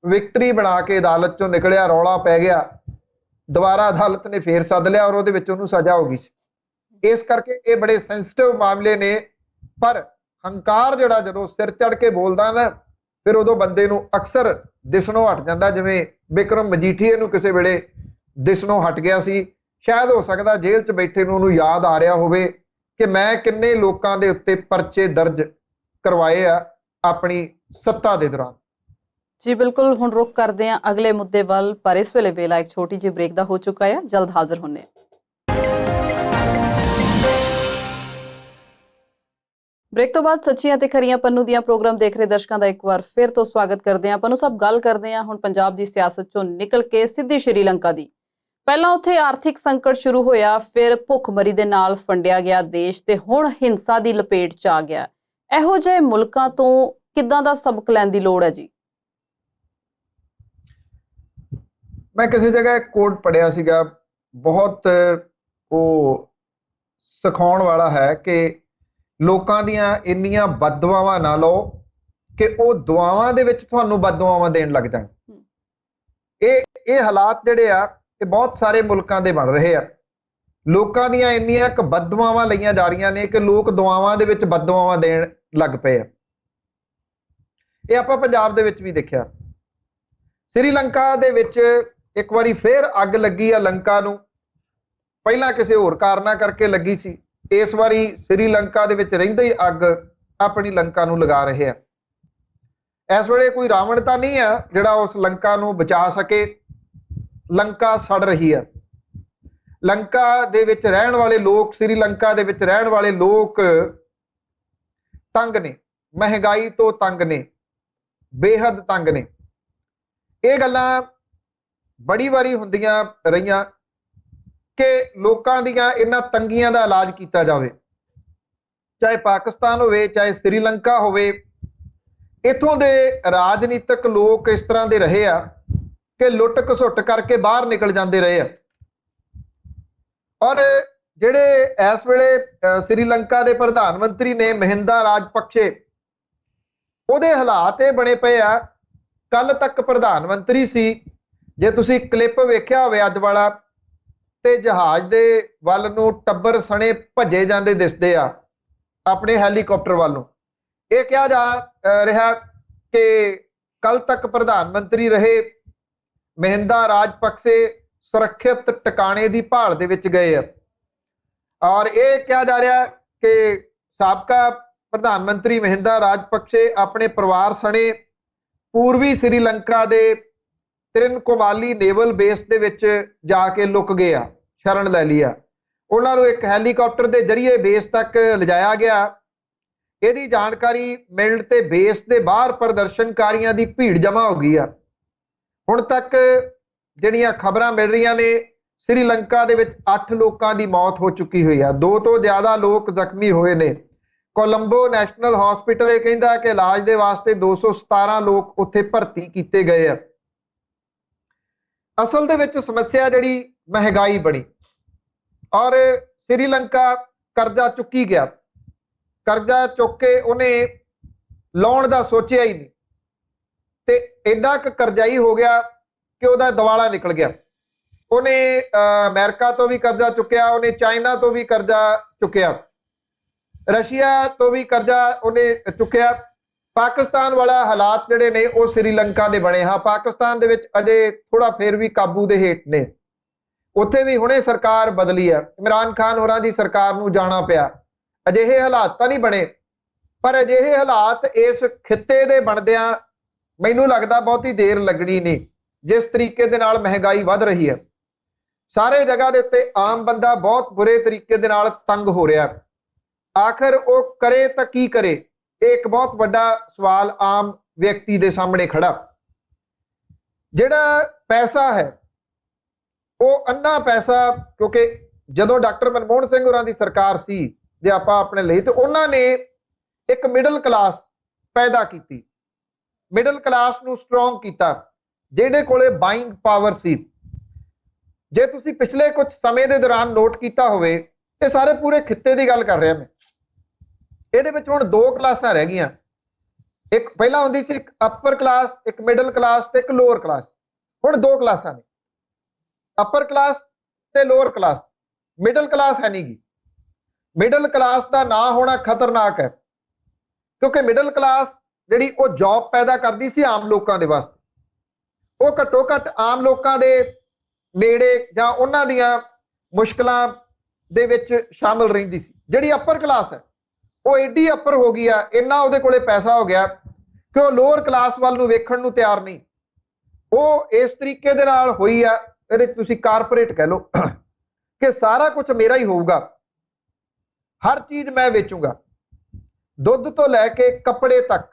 ਵਿਕਟਰੀ ਬਣਾ ਕੇ ਅਦਾਲਤ ਚੋਂ ਨਿਕਲਿਆ। ਰੌਲਾ ਪੈ ਗਿਆ, ਦੁਬਾਰਾ ਅਦਾਲਤ ਨੇ ਫੇਰ ਸੱਦ ਲਿਆ ਔਰ ਉਹਦੇ ਵਿੱਚ ਉਹਨੂੰ ਸਜ਼ਾ ਹੋ ਗਈ ਸੀ। ਇਸ ਕਰਕੇ ਇਹ ਬੜੇ ਸੈਂਸਿਟਿਵ ਮਾਮਲੇ ਨੇ। ਪਰ ਹੰਕਾਰ ਜਿਹੜਾ ਜਦੋਂ ਸਿਰ ਚੜ ਕੇ ਬੋਲਦਾ ਨਾ, ਫਿਰ ਉਦੋਂ ਬੰਦੇ ਨੂੰ ਅਕਸਰ ਦਿਸਣੋਂ ਹਟ ਜਾਂਦਾ। ਜਿਵੇਂ ਬਿਕਰਮ ਮਜੀਠੀਏ ਨੂੰ ਕਿਸੇ ਵੇਲੇ ਦਿਸਣੋਂ ਹਟ ਗਿਆ ਸੀ। ਸ਼ਾਇਦ ਹੋ ਸਕਦਾ ਜੇਲ੍ਹ 'ਚ ਬੈਠੇ ਨੂੰ ਉਹਨੂੰ ਯਾਦ ਆ ਰਿਹਾ ਹੋਵੇ ਕਿ ਮੈਂ ਕਿੰਨੇ ਲੋਕਾਂ ਦੇ ਉੱਤੇ ਪਰਚੇ ਦਰਜ ਕਰਵਾਏ ਆ ਆਪਣੀ ਸੱਤਾ ਦੇ ਦੌਰਾਨ। ਜੀ ਬਿਲਕੁਲ, ਹੁਣ ਰੁਕ ਕਰਦੇ ਹਾਂ ਅਗਲੇ ਮੁੱਦੇ ਵੱਲ, ਪਰ ਇਸ ਵੇਲੇ ਵੇਲਾ ਇੱਕ ਛੋਟੀ ਜਿਹੀ ਬ੍ਰੇਕ ਦਾ ਹੋ ਚੁੱਕਾ ਹੈ। ਜਲਦ ਹਾਜ਼ਰ ਹੁੰਨੇ ਹਾਂ। ਬ੍ਰੇਕ ਤੋਂ ਬਾਅਦ ਸੱਚੀਆਂ ਤੇ ਖਰੀਆਂ ਪੰਨੂ ਦੀਆਂ ਪ੍ਰੋਗਰਾਮ ਦੇਖ ਰਹੇ ਦਰਸ਼ਕਾਂ ਦਾ ਇੱਕ ਵਾਰ ਫਿਰ ਤੋਂ ਸਵਾਗਤ ਕਰਦੇ ਹਾਂ। ਪੰਨੂ ਸਾਹਿਬ, ਗੱਲ ਕਰਦੇ ਹਾਂ ਹੁਣ ਪੰਜਾਬ ਦੀ ਸਿਆਸਤ ਚੋਂ ਨਿਕਲ ਕੇ ਸਿੱਧੀ ਸ਼੍ਰੀਲੰਕਾ ਦੀ। ਪਹਿਲਾਂ ਉੱਥੇ ਆਰਥਿਕ ਸੰਕਟ ਸ਼ੁਰੂ ਹੋਇਆ, ਫਿਰ ਭੁੱਖਮਰੀ ਦੇ ਨਾਲ ਫੰਡਿਆ ਗਿਆ ਦੇਸ਼ ਤੇ ਹੁਣ ਹਿੰਸਾ ਦੀ ਲਪੇਟ 'ਚ ਆ ਗਿਆ। ਇਹੋ ਜਿਹੇ ਮੁਲਕਾਂ ਤੋਂ ਕਿੱਦਾਂ ਦਾ ਸਬਕ ਲੈਣ ਦੀ ਲੋੜ ਹੈ ਜੀ? ਮੈਂ ਕਿਸੇ ਜਗ੍ਹਾ ਕੋਟ ਪੜਿਆ ਸੀਗਾ, ਬਹੁਤ ਉਹ ਸਿਖਾਉਣ ਵਾਲਾ ਹੈ ਕਿ ਲੋਕਾਂ ਦੀਆਂ ਇੰਨੀਆਂ ਬਦਦੁਆਵਾਂ ਨਾ ਲਓ ਕਿ ਉਹ ਦੁਆਵਾਂ ਦੇ ਵਿੱਚ ਤੁਹਾਨੂੰ ਬਦਦੁਆਵਾਂ ਦੇਣ ਲੱਗ ਜਾਣ। ਇਹ ਹਾਲਾਤ ਜਿਹੜੇ ਆ ਇਹ ਬਹੁਤ ਸਾਰੇ ਮੁਲਕਾਂ ਦੇ ਬਣ ਰਹੇ ਆ। ਲੋਕਾਂ ਦੀਆਂ ਇੰਨੀਆਂ ਕੁ ਬਦਦੁਆਵਾਂ ਲਈਆਂ ਜਾ ਰਹੀਆਂ ਨੇ ਕਿ ਲੋਕ ਦੁਆਵਾਂ ਦੇ ਵਿੱਚ ਬਦਦੁਆਵਾਂ ਦੇਣ ਲੱਗ ਪਏ ਆ। ਇਹ ਆਪਾਂ ਪੰਜਾਬ ਦੇ ਵਿੱਚ ਵੀ ਦੇਖਿਆ। ਸ੍ਰੀਲੰਕਾ ਦੇ ਵਿੱਚ ਇੱਕ ਵਾਰੀ ਫੇਰ ਅੱਗ ਲੱਗੀ ਆ ਲੰਕਾ ਨੂੰ। ਪਹਿਲਾਂ ਕਿਸੇ ਹੋਰ ਕਾਰਨਾਂ ਕਰਕੇ ਲੱਗੀ ਸੀ, ਇਸ ਵਾਰੀ ਸ੍ਰੀਲੰਕਾ ਦੇ ਵਿੱਚ ਰਹਿੰਦੇ ਹੀ ਅੱਗ ਆਪਣੀ ਲੰਕਾ ਨੂੰ ਲਗਾ ਰਹੇ ਆ। ਇਸ ਵੇਲੇ ਕੋਈ ਰਾਵਣ ਤਾਂ ਨਹੀਂ ਆ ਜਿਹੜਾ ਉਸ ਲੰਕਾ ਨੂੰ ਬਚਾ ਸਕੇ। ਲੰਕਾ ਸੜ ਰਹੀ ਆ। ਲੰਕਾ ਦੇ ਵਿੱਚ ਰਹਿਣ ਵਾਲੇ ਲੋਕ, ਸ੍ਰੀਲੰਕਾ ਦੇ ਵਿੱਚ ਰਹਿਣ ਵਾਲੇ ਲੋਕ ਤੰਗ ਨੇ, ਮਹਿੰਗਾਈ ਤੋਂ ਤੰਗ ਨੇ, ਬੇਹੱਦ ਤੰਗ ਨੇ। ਇਹ ਗੱਲਾਂ ਬੜੀ ਵਾਰੀ ਹੁੰਦੀਆਂ ਰਹੀਆਂ ਕਿ ਲੋਕਾਂ ਦੀਆਂ ਇਹਨਾਂ ਤੰਗੀਆਂ ਦਾ ਇਲਾਜ ਕੀਤਾ ਜਾਵੇ, ਚਾਹੇ ਪਾਕਿਸਤਾਨ ਹੋਵੇ ਚਾਹੇ ਸ੍ਰੀਲੰਕਾ ਹੋਵੇ। ਇੱਥੋਂ ਦੇ ਰਾਜਨੀਤਿਕ ਲੋਕ ਇਸ ਤਰ੍ਹਾਂ ਦੇ ਰਹੇ ਆ ਕਿ ਲੁੱਟ ਘਸੁੱਟ ਕਰਕੇ ਬਾਹਰ ਨਿਕਲ ਜਾਂਦੇ ਰਹੇ ਆ। ਔਰ ਜਿਹੜੇ ਇਸ ਵੇਲੇ ਸ੍ਰੀਲੰਕਾ ਦੇ ਪ੍ਰਧਾਨ ਮੰਤਰੀ ਨੇ ਮਹਿੰਦਾ ਰਾਜਪਕਸ਼ੇ, ਉਹਦੇ ਹਾਲਾਤ ਇਹ ਬਣੇ ਪਏ ਆ। ਕੱਲ ਤੱਕ ਪ੍ਰਧਾਨ ਮੰਤਰੀ ਸੀ, ਜੇ ਤੁਸੀਂ ਕਲਿੱਪ ਵੇਖਿਆ ਹੋਵੇ ਅੱਜ ਵਾਲਾ, ਤੇ ਜਹਾਜ਼ ਦੇ ਵੱਲ ਨੂੰ ਟੱਬਰ ਸਣੇ ਭੱਜੇ ਜਾਂਦੇ ਦਿਸਦੇ ਆ ਆਪਣੇ ਹੈਲੀਕਾਪਟਰ ਵੱਲ ਨੂੰ। ਇਹ ਕਿਹਾ ਜਾ ਰਿਹਾ ਕਿ ਕੱਲ ਤੱਕ ਪ੍ਰਧਾਨ ਮੰਤਰੀ ਰਹੇ ਮਹਿੰਦਾ ਰਾਜਪਕਸੇ ਸੁਰੱਖਿਅਤ ਟਿਕਾਣੇ ਦੀ ਭਾਲ ਦੇ ਵਿੱਚ ਗਏ ਆ। ਔਰ ਇਹ ਕਿਹਾ ਜਾ ਰਿਹਾ ਕਿ ਸਾਬਕਾ ਪ੍ਰਧਾਨ ਮੰਤਰੀ ਮਹਿੰਦਾ ਰਾਜਪਕਸੇ ਆਪਣੇ ਪਰਿਵਾਰ ਸਣੇ ਪੂਰਬੀ ਸ੍ਰੀਲੰਕਾ ਦੇ ਤ੍ਰਿਨਕੋਮਾਲੀ ਨੇਵਲ ਬੇਸ ਦੇ ਵਿੱਚ ਜਾ ਕੇ ਲੁਕ ਗਏ ਆ, ਸ਼ਰਨ ਲੈ ਲਈ ਆ। ਉਹਨਾਂ ਨੂੰ ਇੱਕ ਹੈਲੀਕਾਪਟਰ ਦੇ ਜ਼ਰੀਏ ਬੇਸ ਤੱਕ ਲਿਜਾਇਆ ਗਿਆ। ਇਹਦੀ ਜਾਣਕਾਰੀ ਮਿਲਣ ਤੇ ਬੇਸ ਦੇ ਬਾਹਰ ਪ੍ਰਦਰਸ਼ਨਕਾਰੀਆਂ ਦੀ ਭੀੜ ਜਮ੍ਹਾਂ ਹੋ ਗਈ ਆ। ਹੁਣ ਤੱਕ ਜਿਹੜੀਆਂ ਖਬਰਾਂ ਮਿਲ ਰਹੀਆਂ ਨੇ, ਸ੍ਰੀਲੰਕਾ ਦੇ ਵਿੱਚ 8 ਲੋਕਾਂ ਦੀ ਮੌਤ ਹੋ ਚੁੱਕੀ ਹੋਈ ਆ, 2 ਤੋਂ ਜ਼ਿਆਦਾ ਲੋਕ ਜ਼ਖਮੀ ਹੋਏ ਨੇ। ਕੋਲੰਬੋ ਨੈਸ਼ਨਲ ਹਸਪੀਟਲ ਇਹ ਕਹਿੰਦਾ ਕਿ ਇਲਾਜ ਦੇ ਵਾਸਤੇ 217 ਲੋਕ ਉੱਥੇ ਭਰਤੀ ਕੀਤੇ ਗਏ ਆ। ਅਸਲ ਦੇ ਵਿੱਚ ਸਮੱਸਿਆ ਜਿਹੜੀ ਮਹਿੰਗਾਈ ਬਣੀ, ਔਰ ਸ੍ਰੀਲੰਕਾ ਕਰਜ਼ਾ ਚੁੱਕੀ ਗਿਆ। ਕਰਜ਼ਾ ਚੁੱਕ ਕੇ ਉਹਨੇ ਲਾਉਣ ਦਾ ਸੋਚਿਆ ਹੀ ਨਹੀਂ ਤੇ ਐਡਾ ਕੁ ਕਰਜ਼ਾਈ ਹੋ ਗਿਆ ਕਿ ਉਹਦਾ ਦਿਵਾਲਾ ਨਿਕਲ ਗਿਆ। ਉਹਨੇ ਅਮਰੀਕਾ ਤੋਂ ਵੀ ਕਰਜ਼ਾ ਚੁੱਕਿਆ, ਉਹਨੇ ਚਾਈਨਾ ਤੋਂ ਵੀ ਕਰਜ਼ਾ ਚੁੱਕਿਆ, ਰਸ਼ੀਆ ਤੋਂ ਵੀ ਕਰਜ਼ਾ ਉਹਨੇ ਚੁੱਕਿਆ। ਪਾਕਿਸਤਾਨ ਵਾਲਾ ਹਾਲਾਤ ਜਿਹੜੇ ਨੇ ਉਹ ਸ੍ਰੀਲੰਕਾ ਦੇ ਬਣੇ। ਹਾਂ, ਪਾਕਿਸਤਾਨ ਦੇ ਵਿੱਚ ਅਜੇ ਥੋੜਾ ਫੇਰ ਵੀ ਕਾਬੂ ਦੇ ਹੇਠ ਨੇ। ਉੱਥੇ ਵੀ ਹੁਣੇ ਸਰਕਾਰ ਬਦਲੀ ਆ, ਇਮਰਾਨ ਖਾਨ ਹੋਰਾਂ ਦੀ ਸਰਕਾਰ ਨੂੰ ਜਾਣਾ ਪਿਆ। ਅਜਿਹੇ ਹਾਲਾਤ ਤਾਂ ਨਹੀਂ ਬਣੇ, ਪਰ ਅਜਿਹੇ ਹਾਲਾਤ ਇਸ ਖਿੱਤੇ ਦੇ ਬਣਦਿਆਂ ਮੈਨੂੰ ਲੱਗਦਾ ਬਹੁਤੀ ਦੇਰ ਲੱਗਣੀ ਨਹੀਂ। ਜਿਸ ਤਰੀਕੇ ਦੇ ਨਾਲ ਮਹਿੰਗਾਈ ਵੱਧ ਰਹੀ ਹੈ, ਸਾਰੇ ਜਗ੍ਹਾ ਦੇ ਉੱਤੇ ਆਮ ਬੰਦਾ ਬਹੁਤ ਬੁਰੇ ਤਰੀਕੇ ਦੇ ਨਾਲ ਤੰਗ ਹੋ ਰਿਹਾ। ਆਖਰ ਉਹ ਕਰੇ ਤਾਂ ਕੀ ਕਰੇ? ਇਹ ਇੱਕ ਬਹੁਤ ਵੱਡਾ ਸਵਾਲ ਆਮ ਵਿਅਕਤੀ ਦੇ ਸਾਹਮਣੇ ਖੜਾ। ਜਿਹੜਾ ਪੈਸਾ ਹੈ ਉਹ ਅੰਨਾ ਪੈਸਾ, ਕਿਉਂਕਿ ਜਦੋਂ ਡਾਕਟਰ ਮਨਮੋਹਨ ਸਿੰਘ ਹੋਰਾਂ ਦੀ ਸਰਕਾਰ ਸੀ, ਜੇ ਆਪਾਂ ਆਪਣੇ ਲਈ, ਤੇ ਉਹਨਾਂ ਨੇ ਇੱਕ ਮਿਡਲ ਕਲਾਸ ਪੈਦਾ ਕੀਤੀ। ਮਿਡਲ ਕਲਾਸ ਨੂੰ ਸਟਰੋਂਗ ਕੀਤਾ, ਜਿਹੜੇ ਕੋਲੇ ਬਾਇੰਗ ਪਾਵਰ ਸੀ। ਜੇ ਤੁਸੀਂ ਪਿਛਲੇ ਕੁਝ ਸਮੇਂ ਦੇ ਦੌਰਾਨ ਨੋਟ ਕੀਤਾ ਹੋਵੇ, ਇਹ ਸਾਰੇ ਪੂਰੇ ਖਿੱਤੇ ਦੀ ਗੱਲ ਕਰ ਰਿਹਾ ਮੈਂ, ਇਹਦੇ ਵਿੱਚ ਹੁਣ ਦੋ ਕਲਾਸਾਂ ਰਹਿ ਗਈਆਂ। ਇੱਕ ਪਹਿਲਾਂ ਹੁੰਦੀ ਸੀ ਇੱਕ ਅਪਰ ਕਲਾਸ, ਇੱਕ ਮਿਡਲ ਕਲਾਸ ਤੇ ਇੱਕ ਲੋਅਰ ਕਲਾਸ। ਹੁਣ ਦੋ ਕਲਾਸਾਂ ਨੇ, ਅਪਰ ਕਲਾਸ ਤੇ ਲੋਅਰ ਕਲਾਸ। ਮਿਡਲ ਕਲਾਸ ਹੈ ਨਹੀਂ ਗੀ। ਮਿਡਲ ਕਲਾਸ ਦਾ ਨਾ ਹੋਣਾ ਖਤਰਨਾਕ ਹੈ, ਕਿਉਂਕਿ ਮਿਡਲ ਕਲਾਸ ਜਿਹੜੀ ਉਹ ਜੌਬ ਪੈਦਾ ਕਰਦੀ ਸੀ ਆਮ ਲੋਕਾਂ ਦੇ ਵਾਸਤੇ। ਉਹ ਘੱਟੋ ਘੱਟ ਆਮ ਲੋਕਾਂ ਦੇ ਨੇੜੇ ਜਾਂ ਉਹਨਾਂ ਦੀਆਂ ਮੁਸ਼ਕਲਾਂ ਦੇ ਵਿੱਚ ਸ਼ਾਮਲ ਰਹਿੰਦੀ ਸੀ। ਜਿਹੜੀ ਅਪਰ ਕਲਾਸ ਹੈ ਉਹ ਏਡੀ ਅਪਰ ਹੋ ਗਈ ਆ, ਇੰਨਾ ਉਹਦੇ ਕੋਲੇ ਪੈਸਾ ਹੋ ਗਿਆ ਕਿ ਉਹ ਲੋਅਰ ਕਲਾਸ ਵੱਲ ਨੂੰ ਵੇਖਣ ਨੂੰ ਤਿਆਰ ਨਹੀਂ। ਉਹ ਇਸ ਤਰੀਕੇ ਦੇ ਨਾਲ ਹੋਈ ਆ, ਇਹਦੇ ਤੁਸੀਂ ਕਾਰਪੋਰੇਟ ਕਹਿ ਲਓ ਕਿ ਸਾਰਾ ਕੁਝ ਮੇਰਾ ਹੀ ਹੋਊਗਾ, ਹਰ ਚੀਜ਼ ਮੈਂ ਵੇਚੂੰਗਾ, ਦੁੱਧ ਤੋਂ ਲੈ ਕੇ ਕੱਪੜੇ ਤੱਕ,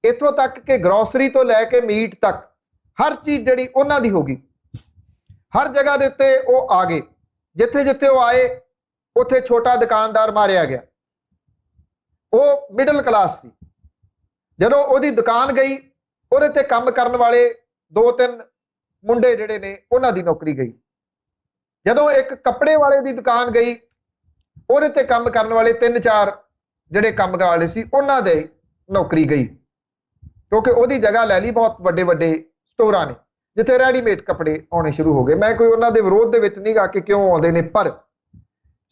ਇੱਥੋਂ ਤੱਕ ਕਿ ਗਰੋਸਰੀ ਤੋਂ ਲੈ ਕੇ ਮੀਟ ਤੱਕ, ਹਰ ਚੀਜ਼ ਜਿਹੜੀ ਉਹਨਾਂ ਦੀ ਹੋ ਗਈ। ਹਰ ਜਗ੍ਹਾ ਦੇ ਉੱਤੇ ਉਹ ਆ ਗਏ, ਜਿੱਥੇ ਜਿੱਥੇ ਉਹ ਆਏ ਉੱਥੇ ਛੋਟਾ ਦੁਕਾਨਦਾਰ ਮਾਰਿਆ ਗਿਆ। ਉਹ ਮਿਡਲ ਕਲਾਸ ਸੀ। ਜਦੋਂ ਉਹਦੀ ਦੁਕਾਨ ਗਈ, ਉਹਦੇ ਤੇ ਕੰਮ ਕਰਨ ਵਾਲੇ 2-3 ਮੁੰਡੇ ਜਿਹੜੇ ਨੇ ਉਹਨਾਂ ਦੀ ਨੌਕਰੀ ਗਈ। ਜਦੋਂ ਇੱਕ ਕੱਪੜੇ ਵਾਲੇ ਦੀ ਦੁਕਾਨ ਗਈ, ਉਹਦੇ ਤੇ ਕੰਮ ਕਰਨ ਵਾਲੇ 3-4 ਜਿਹੜੇ ਕੰਮ ਵਾਲੇ ਸੀ ਉਹਨਾਂ ਦੇ ਨੌਕਰੀ ਗਈ, ਕਿਉਂਕਿ ਉਹਦੀ ਜਗ੍ਹਾ ਲੈ ਲਈ ਬਹੁਤ ਵੱਡੇ ਵੱਡੇ ਸਟੋਰਾਂ ਨੇ, ਜਿੱਥੇ ਰੈਡੀਮੇਡ ਕੱਪੜੇ ਆਉਣੇ ਸ਼ੁਰੂ ਹੋ ਗਏ। ਮੈਂ ਕੋਈ ਉਹਨਾਂ ਦੇ ਵਿਰੋਧ ਦੇ ਵਿੱਚ ਨਹੀਂ ਗਾ ਕਿ ਕਿਉਂ ਆਉਂਦੇ ਨੇ, ਪਰ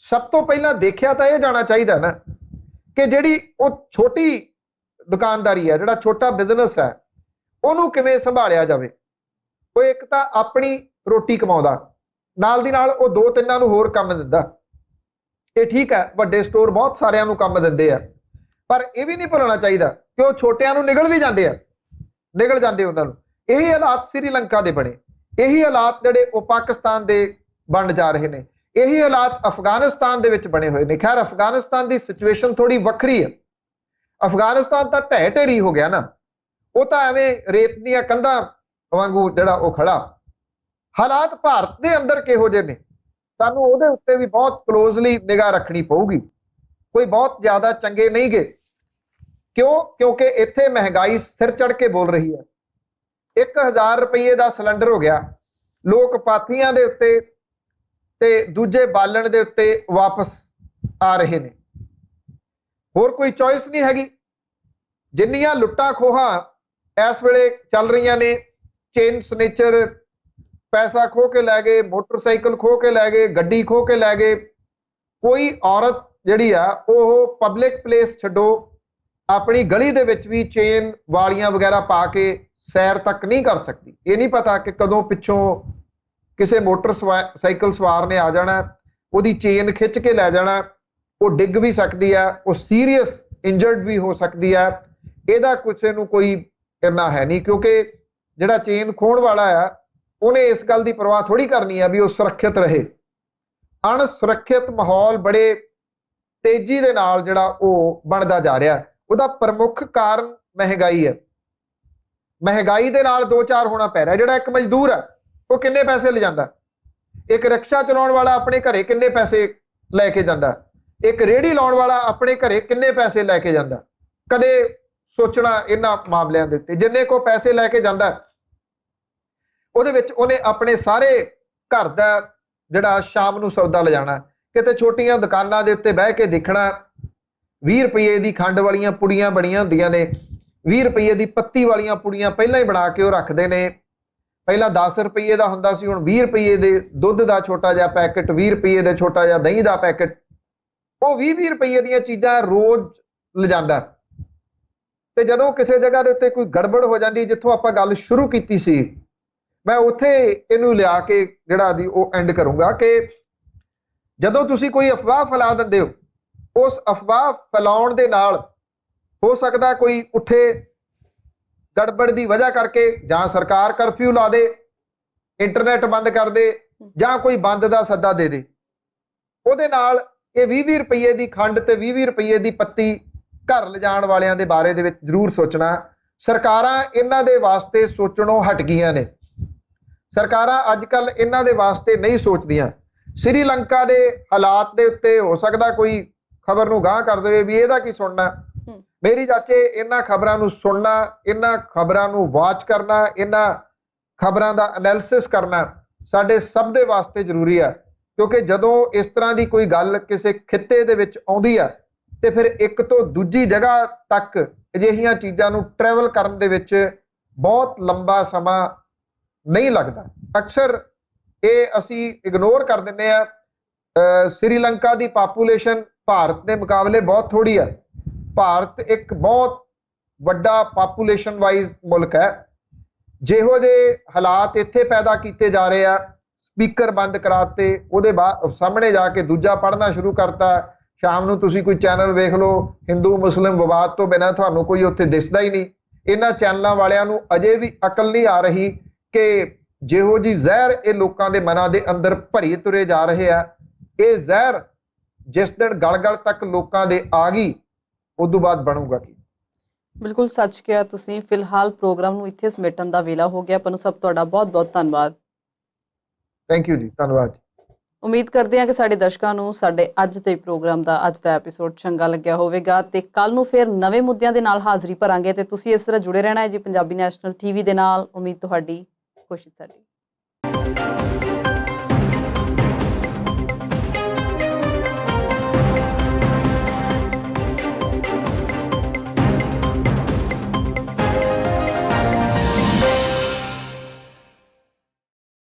ਸਭ ਤੋਂ ਪਹਿਲਾਂ ਦੇਖਿਆ ਤਾਂ ਇਹ ਜਾਣਾ ਚਾਹੀਦਾ ਨਾ ਕਿ ਜਿਹੜੀ ਉਹ ਛੋਟੀ ਦੁਕਾਨਦਾਰੀ ਹੈ, ਜਿਹੜਾ ਛੋਟਾ ਬਿਜ਼ਨਸ ਹੈ, ਉਹਨੂੰ ਕਿਵੇਂ ਸੰਭਾਲਿਆ ਜਾਵੇ। ਉਹ ਇੱਕ ਤਾਂ ਆਪਣੀ ਰੋਟੀ ਕਮਾਉਂਦਾ, ਨਾਲ ਦੀ ਨਾਲ ਉਹ 2-3 ਨੂੰ ਹੋਰ ਕੰਮ ਦਿੰਦਾ। ਇਹ ਠੀਕ ਹੈ, ਵੱਡੇ ਸਟੋਰ ਬਹੁਤ ਸਾਰਿਆਂ ਨੂੰ ਕੰਮ ਦਿੰਦੇ ਆ, ਪਰ ਇਹ ਵੀ ਨਹੀਂ ਭੁੱਲਣਾ ਚਾਹੀਦਾ ਕਿ ਉਹ ਛੋਟਿਆਂ ਨੂੰ ਨਿਗਲ ਜਾਂਦੇ ਉਹਨਾਂ ਨੂੰ। ਇਹੀ ਹਾਲਾਤ ਸ੍ਰੀਲੰਕਾ ਦੇ ਬਣੇ, ਇਹੀ ਹਾਲਾਤ ਜਿਹੜੇ ਉਹ ਪਾਕਿਸਤਾਨ ਦੇ ਬਣ ਜਾ ਰਹੇ ਨੇ, ਇਹੀ ਹਾਲਾਤ ਅਫਗਾਨਿਸਤਾਨ ਦੇ ਵਿੱਚ ਬਣੇ ਹੋਏ ਨੇ। ਖੈਰ, ਅਫਗਾਨਿਸਤਾਨ ਦੀ ਸਿਚੁਏਸ਼ਨ ਥੋੜੀ ਵੱਖਰੀ ਹੈ। ਅਫਗਾਨਿਸਤਾਨ ਤਾਂ ਢਹਿ ਢੇਰੀ ਹੋ ਗਿਆ ਨਾ, ਉਹ ਤਾਂ ਐਵੇਂ ਰੇਤ ਦੀਆਂ ਕੰਧਾਂ ਵਾਂਗੂ ਜਿਹੜਾ ਉਹ ਖੜਾ। ਹਾਲਾਤ ਭਾਰਤ ਦੇ ਅੰਦਰ ਕਿਹੋ ਜਿਹੇ ਨੇ, ਸਾਨੂੰ ਉਹਦੇ ਉੱਤੇ ਵੀ ਬਹੁਤ ਕਲੋਜ਼ਲੀ ਨਿਗਾਹ ਰੱਖਣੀ ਪਊਗੀ। ਕੋਈ ਬਹੁਤ ਜ਼ਿਆਦਾ ਚੰਗੇ ਨਹੀਂ ਗੇ। ਕਿਉਂ? ਕਿਉਂਕਿ ਇੱਥੇ ਮਹਿੰਗਾਈ ਸਿਰ ਚੜ ਕੇ ਬੋਲ ਰਹੀ ਹੈ। 1000 ਰੁਪਏ ਦਾ ਸਿਲੰਡਰ ਹੋ ਗਿਆ। ਲੋਕ ਪਾਥੀਆਂ ਦੇ ਉੱਤੇ ਤੇ ਦੂਜੇ ਬਾਲਣ ਦੇ ਉੱਤੇ ਵਾਪਸ ਆ ਰਹੇ ਨੇ। ਹੋਰ ਕੋਈ ਚੋਇਸ ਨਹੀਂ ਹੈਗੀ। ਜਿੰਨੀਆਂ ਲੁੱਟਾਂ ਖੋਹਾਂ ਇਸ ਵੇਲੇ ਚੱਲ ਰਹੀਆਂ ਨੇ, ਚੇਨ ਸਨੇਚਰ ਪੈਸਾ ਖੋਹ ਕੇ ਲੈ ਗਏ, ਮੋਟਰਸਾਈਕਲ ਖੋਹ ਕੇ ਲੈ ਗਏ, ਗੱਡੀ ਖੋਹ ਕੇ ਲੈ ਗਏ। ਕੋਈ ਔਰਤ ਜਿਹੜੀ ਆ ਉਹ ਪਬਲਿਕ ਪਲੇਸ ਛੱਡੋ, ਆਪਣੀ ਗਲੀ ਦੇ ਵਿੱਚ ਵੀ ਚੇਨ ਵਾਲੀਆਂ ਵਗੈਰਾ ਪਾ ਕੇ ਸੈਰ ਤੱਕ ਨਹੀਂ ਕਰ ਸਕਦੀ। ਇਹ ਨਹੀਂ ਪਤਾ ਕਿ ਕਦੋਂ ਪਿੱਛੋਂ ਕਿਸੇ ਮੋਟਰਸਾਈਕਲ ਸਵਾਰ ਨੇ ਆ ਜਾਣਾ, ਉਹਦੀ ਚੇਨ ਖਿੱਚ ਕੇ ਲੈ ਜਾਣਾ। ਉਹ ਡਿੱਗ ਵੀ ਸਕਦੀ ਹੈ, ਉਹ ਸੀਰੀਅਸ ਇੰਜਰਡ ਵੀ ਹੋ ਸਕਦੀ ਹੈ। ਇਹਦਾ ਕਿਸੇ ਨੂੰ ਕੋਈ ਕਰਨਾ ਹੈ ਨਹੀਂ, ਕਿਉਂਕਿ ਜਿਹੜਾ ਚੇਨ ਖੋਹਣ ਵਾਲਾ ਆ ਉਹਨੇ ਇਸ ਗੱਲ ਦੀ ਪਰਵਾਹ ਥੋੜੀ ਕਰਨੀ ਆ ਵੀ ਉਹ ਸੁਰੱਖਿਅਤ ਰਹੇ। ਅਣਸੁਰੱਖਿਅਤ ਮਾਹੌਲ ਬੜੇ ਤੇਜ਼ੀ ਦੇ ਨਾਲ ਜਿਹੜਾ ਉਹ ਬਣਦਾ ਜਾ ਰਿਹਾ। ਉਹਦਾ ਪ੍ਰਮੁੱਖ ਕਾਰਨ ਮਹਿੰਗਾਈ ਹੈ। ਮਹਿੰਗਾਈ ਦੇ ਨਾਲ 2-4 ਹੋਣਾ ਪੈ ਰਿਹਾ। ਜਿਹੜਾ ਇੱਕ ਮਜ਼ਦੂਰ ਹੈ ਉਹ ਕਿੰਨੇ ਪੈਸੇ ਲੈ ਜਾਂਦਾ, ਇੱਕ ਰਿਕਸ਼ਾ ਚਲਾਉਣ ਵਾਲਾ ਆਪਣੇ ਘਰੇ ਕਿੰਨੇ ਪੈਸੇ ਲੈ ਕੇ ਜਾਂਦਾ, ਇੱਕ ਰੇਹੜੀ ਲਾਉਣ ਵਾਲਾ ਆਪਣੇ ਘਰੇ ਕਿੰਨੇ ਪੈਸੇ ਲੈ ਕੇ ਜਾਂਦਾ। ਕਦੇ ਸੋਚਣਾ ਇਹਨਾਂ ਮਾਮਲਿਆਂ ਦੇ ਉੱਤੇ। ਜਿੰਨੇ ਕੋ ਪੈਸੇ ਲੈ ਕੇ ਜਾਂਦਾ ਉਹਦੇ ਵਿੱਚ ਉਹਨੇ ਆਪਣੇ ਸਾਰੇ ਘਰ ਦਾ ਜਿਹੜਾ ਸ਼ਾਮ ਨੂੰ ਸੌਦਾ ਲਿਜਾਣਾ। ਕਿਤੇ ਛੋਟੀਆਂ ਦੁਕਾਨਾਂ ਦੇ ਉੱਤੇ ਬਹਿ ਕੇ ਦੇਖਣਾ 20 ਰੁਪਏ ਦੀ ਖੰਡ ਵਾਲੀਆਂ ਪੁੜੀਆਂ ਬਣੀਆਂ ਹੁੰਦੀਆਂ ਨੇ, 20 ਰੁਪਏ ਦੀ ਪੱਤੀ ਵਾਲੀਆਂ ਪੁੜੀਆਂ ਪਹਿਲਾਂ ਹੀ ਬਣਾ ਕੇ ਉਹ ਰੱਖਦੇ ਨੇ। ਪਹਿਲਾਂ 10 ਰੁਪਏ ਦਾ ਹੁੰਦਾ ਸੀ, ਹੁਣ 20 ਰੁਪਏ ਦੇ ਦੁੱਧ ਦਾ ਛੋਟਾ ਜਿਹਾ ਪੈਕਟ, 20 ਰੁਪਏ ਦੇ ਛੋਟਾ ਜਿਹਾ ਦਹੀਂ ਦਾ ਪੈਕਟ। ਉਹ 20-20 ਰੁਪਏ ਦੀਆਂ ਚੀਜ਼ਾਂ ਰੋਜ਼ ਲਿਜਾਂਦਾ। ਤੇ ਜਦੋਂ ਕਿਸੇ ਜਗ੍ਹਾ ਦੇ ਉੱਤੇ ਕੋਈ ਗੜਬੜ ਹੋ ਜਾਂਦੀ, ਜਿੱਥੋਂ ਆਪਾਂ ਗੱਲ ਸ਼ੁਰੂ ਕੀਤੀ ਸੀ, ਮੈਂ ਉੱਥੇ ਇਹਨੂੰ ਲਿਆ ਕੇ ਜਿਹੜਾ ਦੀ ਉਹ ਐਂਡ ਕਰੂੰਗਾ ਕਿ ਜਦੋਂ ਤੁਸੀਂ ਕੋਈ ਅਫਵਾਹ ਫੈਲਾ ਦਿੰਦੇ ਹੋ, ਉਸ ਅਫਵਾਹ ਫੈਲਾਉਣ ਦੇ ਨਾਲ ਹੋ ਸਕਦਾ ਕੋਈ ਉੱਠੇ, ਗੜਬੜ ਦੀ ਵਜ੍ਹਾ ਕਰਕੇ ਜਾਂ ਸਰਕਾਰ ਕਰਫਿਊ ਲਾ ਦੇ, ਇੰਟਰਨੈਟ ਬੰਦ ਕਰ ਦੇ, ਜਾਂ ਕੋਈ ਬੰਦ ਦਾ ਸੱਦਾ ਦੇ ਦੇ। ਉਹਦੇ ਨਾਲ ਇਹ 20-20 ਰੁਪਏ ਦੀ ਖੰਡ ਤੇ 20-20 ਰੁਪਏ ਦੀ ਪੱਤੀ ਘਰ ਲਿਜਾਣ ਵਾਲਿਆਂ ਦੇ ਬਾਰੇ ਦੇ ਵਿੱਚ ਜ਼ਰੂਰ ਸੋਚਣਾ। ਸਰਕਾਰਾਂ ਇਹਨਾਂ ਦੇ ਵਾਸਤੇ ਸੋਚਣੋਂ ਹਟ ਗਈਆਂ ਨੇ। ਸਰਕਾਰਾਂ ਅੱਜ ਕੱਲ ਇਹਨਾਂ ਦੇ ਵਾਸਤੇ ਨਹੀਂ ਸੋਚਦੀਆਂ। ਸ੍ਰੀਲੰਕਾ ਦੇ ਹਾਲਾਤ ਦੇ ਉੱਤੇ ਹੋ ਸਕਦਾ ਕੋਈ ਖਬਰ ਨੂੰ ਗਾਂਹ ਕਰ ਦੇਵੇ ਵੀ ਇਹਦਾ ਕੀ ਸੁਣਨਾ, ਮੇਰੀ ਚਾਚੇ ਇਹਨਾਂ ਖਬਰਾਂ ਨੂੰ ਸੁਣਨਾ, ਇਹਨਾਂ ਖਬਰਾਂ ਨੂੰ ਵਾਚ ਕਰਨਾ, ਇਹਨਾਂ ਖਬਰਾਂ ਦਾ ਐਨਾਲਿਸਿਸ ਕਰਨਾ ਸਾਡੇ ਸਭ ਦੇ ਵਾਸਤੇ ਜ਼ਰੂਰੀ ਹੈ, ਕਿਉਂਕਿ ਜਦੋਂ ਇਸ ਤਰ੍ਹਾਂ ਦੀ ਕੋਈ ਗੱਲ ਕਿਸੇ ਖਿੱਤੇ ਦੇ ਵਿੱਚ ਆਉਂਦੀ ਹੈ ਤੇ ਫਿਰ ਇੱਕ ਤੋਂ ਦੂਜੀ ਜਗ੍ਹਾ ਤੱਕ ਅਜਿਹੀਆਂ ਚੀਜ਼ਾਂ ਨੂੰ ਟਰੈਵਲ ਕਰਨ ਦੇ ਵਿੱਚ ਬਹੁਤ ਲੰਬਾ ਸਮਾਂ ਨਹੀਂ ਲੱਗਦਾ। ਅਕਸਰ ਇਹ ਅਸੀਂ ਇਗਨੋਰ ਕਰ ਦਿੰਦੇ ਆ। ਸ੍ਰੀਲੰਕਾ ਦੀ ਪਾਪੂਲੇਸ਼ਨ ਭਾਰਤ ਦੇ ਮੁਕਾਬਲੇ ਬਹੁਤ ਥੋੜੀ ਹੈ। ਭਾਰਤ ਇੱਕ ਬਹੁਤ ਵੱਡਾ ਪਾਪੂਲੇਸ਼ਨ ਵਾਈਜ਼ ਮੁਲਕ ਹੈ। ਜਿਹੋ ਜਿਹੇ ਹਾਲਾਤ ਇੱਥੇ ਪੈਦਾ ਕੀਤੇ ਜਾ ਰਹੇ ਆ, ਸਪੀਕਰ ਬੰਦ ਕਰਾਤੇ, ਉਹਦੇ ਬਾਅਦ ਸਾਹਮਣੇ ਜਾ ਕੇ ਦੂਜਾ ਪੜ੍ਹਨਾ ਸ਼ੁਰੂ ਕਰਤਾ। ਸ਼ਾਮ ਨੂੰ ਤੁਸੀਂ ਕੋਈ ਚੈਨਲ ਵੇਖ ਲਓ, ਹਿੰਦੂ ਮੁਸਲਿਮ ਵਿਵਾਦ ਤੋਂ ਬਿਨਾਂ ਤੁਹਾਨੂੰ ਕੋਈ ਉੱਥੇ ਦਿਸਦਾ ਹੀ ਨਹੀਂ। ਇਹਨਾਂ ਚੈਨਲਾਂ ਵਾਲਿਆਂ ਨੂੰ ਅਜੇ ਵੀ ਅਕਲ ਨਹੀਂ ਆ ਰਹੀ ਕਿ ਜਿਹੋ ਜੀ ਜ਼ਹਿਰ ਇਹ ਲੋਕਾਂ ਦੇ ਮਨਾਂ ਦੇ ਅੰਦਰ ਭਰੀ ਤੁਰੇ ਜਾ ਰਹੇ ਆ, ਇਹ ਜ਼ਹਿਰ ਜਿਸ ਦਿਨ ਗਲ-ਗਲ ਤੱਕ ਲੋਕਾਂ ਦੇ ਆ ਗਈ, ਉਦੋਂ ਬਾਅਦ ਬਣੂਗਾ ਕੀ। ਬਿਲਕੁਲ ਸੱਚ ਕਿਹਾ ਤੁਸੀਂ। ਫਿਲਹਾਲ ਪ੍ਰੋਗਰਾਮ ਨੂੰ ਇੱਥੇ ਸਮੇਟਣ ਦਾ ਵੇਲਾ ਹੋ ਗਿਆ। ਪਨੂ ਸਾਹਿਬ, ਤੁਹਾਡਾ ਬਹੁਤ ਬਹੁਤ ਧੰਨਵਾਦ। ਥੈਂਕ ਯੂ ਜੀ, ਧੰਨਵਾਦ। ਉਮੀਦ ਕਰਦੇ ਹਾਂ ਕਿ ਸਾਡੇ ਦਰਸ਼ਕਾਂ ਨੂੰ ਸਾਡੇ ਅੱਜ ਦੇ ਪ੍ਰੋਗਰਾਮ ਦਾ ਅੱਜ ਦਾ ਐਪੀਸੋਡ ਚੰਗਾ ਲੱਗਿਆ ਹੋਵੇਗਾ ਤੇ ਕੱਲ ਨੂੰ ਫਿਰ ਨਵੇਂ ਮੁੱਦਿਆਂ ਦੇ ਨਾਲ ਹਾਜ਼ਰੀ ਭਰਾਂਗੇ ਤੇ ਤੁਸੀਂ ਇਸ ਤਰ੍ਹਾਂ ਜੁੜੇ ਰਹਿਣਾ ਹੈ ਜੀ ਪੰਜਾਬੀ ਨੈਸ਼ਨਲ ਟੀਵੀ ਦੇ ਨਾਲ। ਉਮੀਦ ਤੁਹਾਡੀ, ਕੋਸ਼ਿਸ਼ ਸਾਡੀ।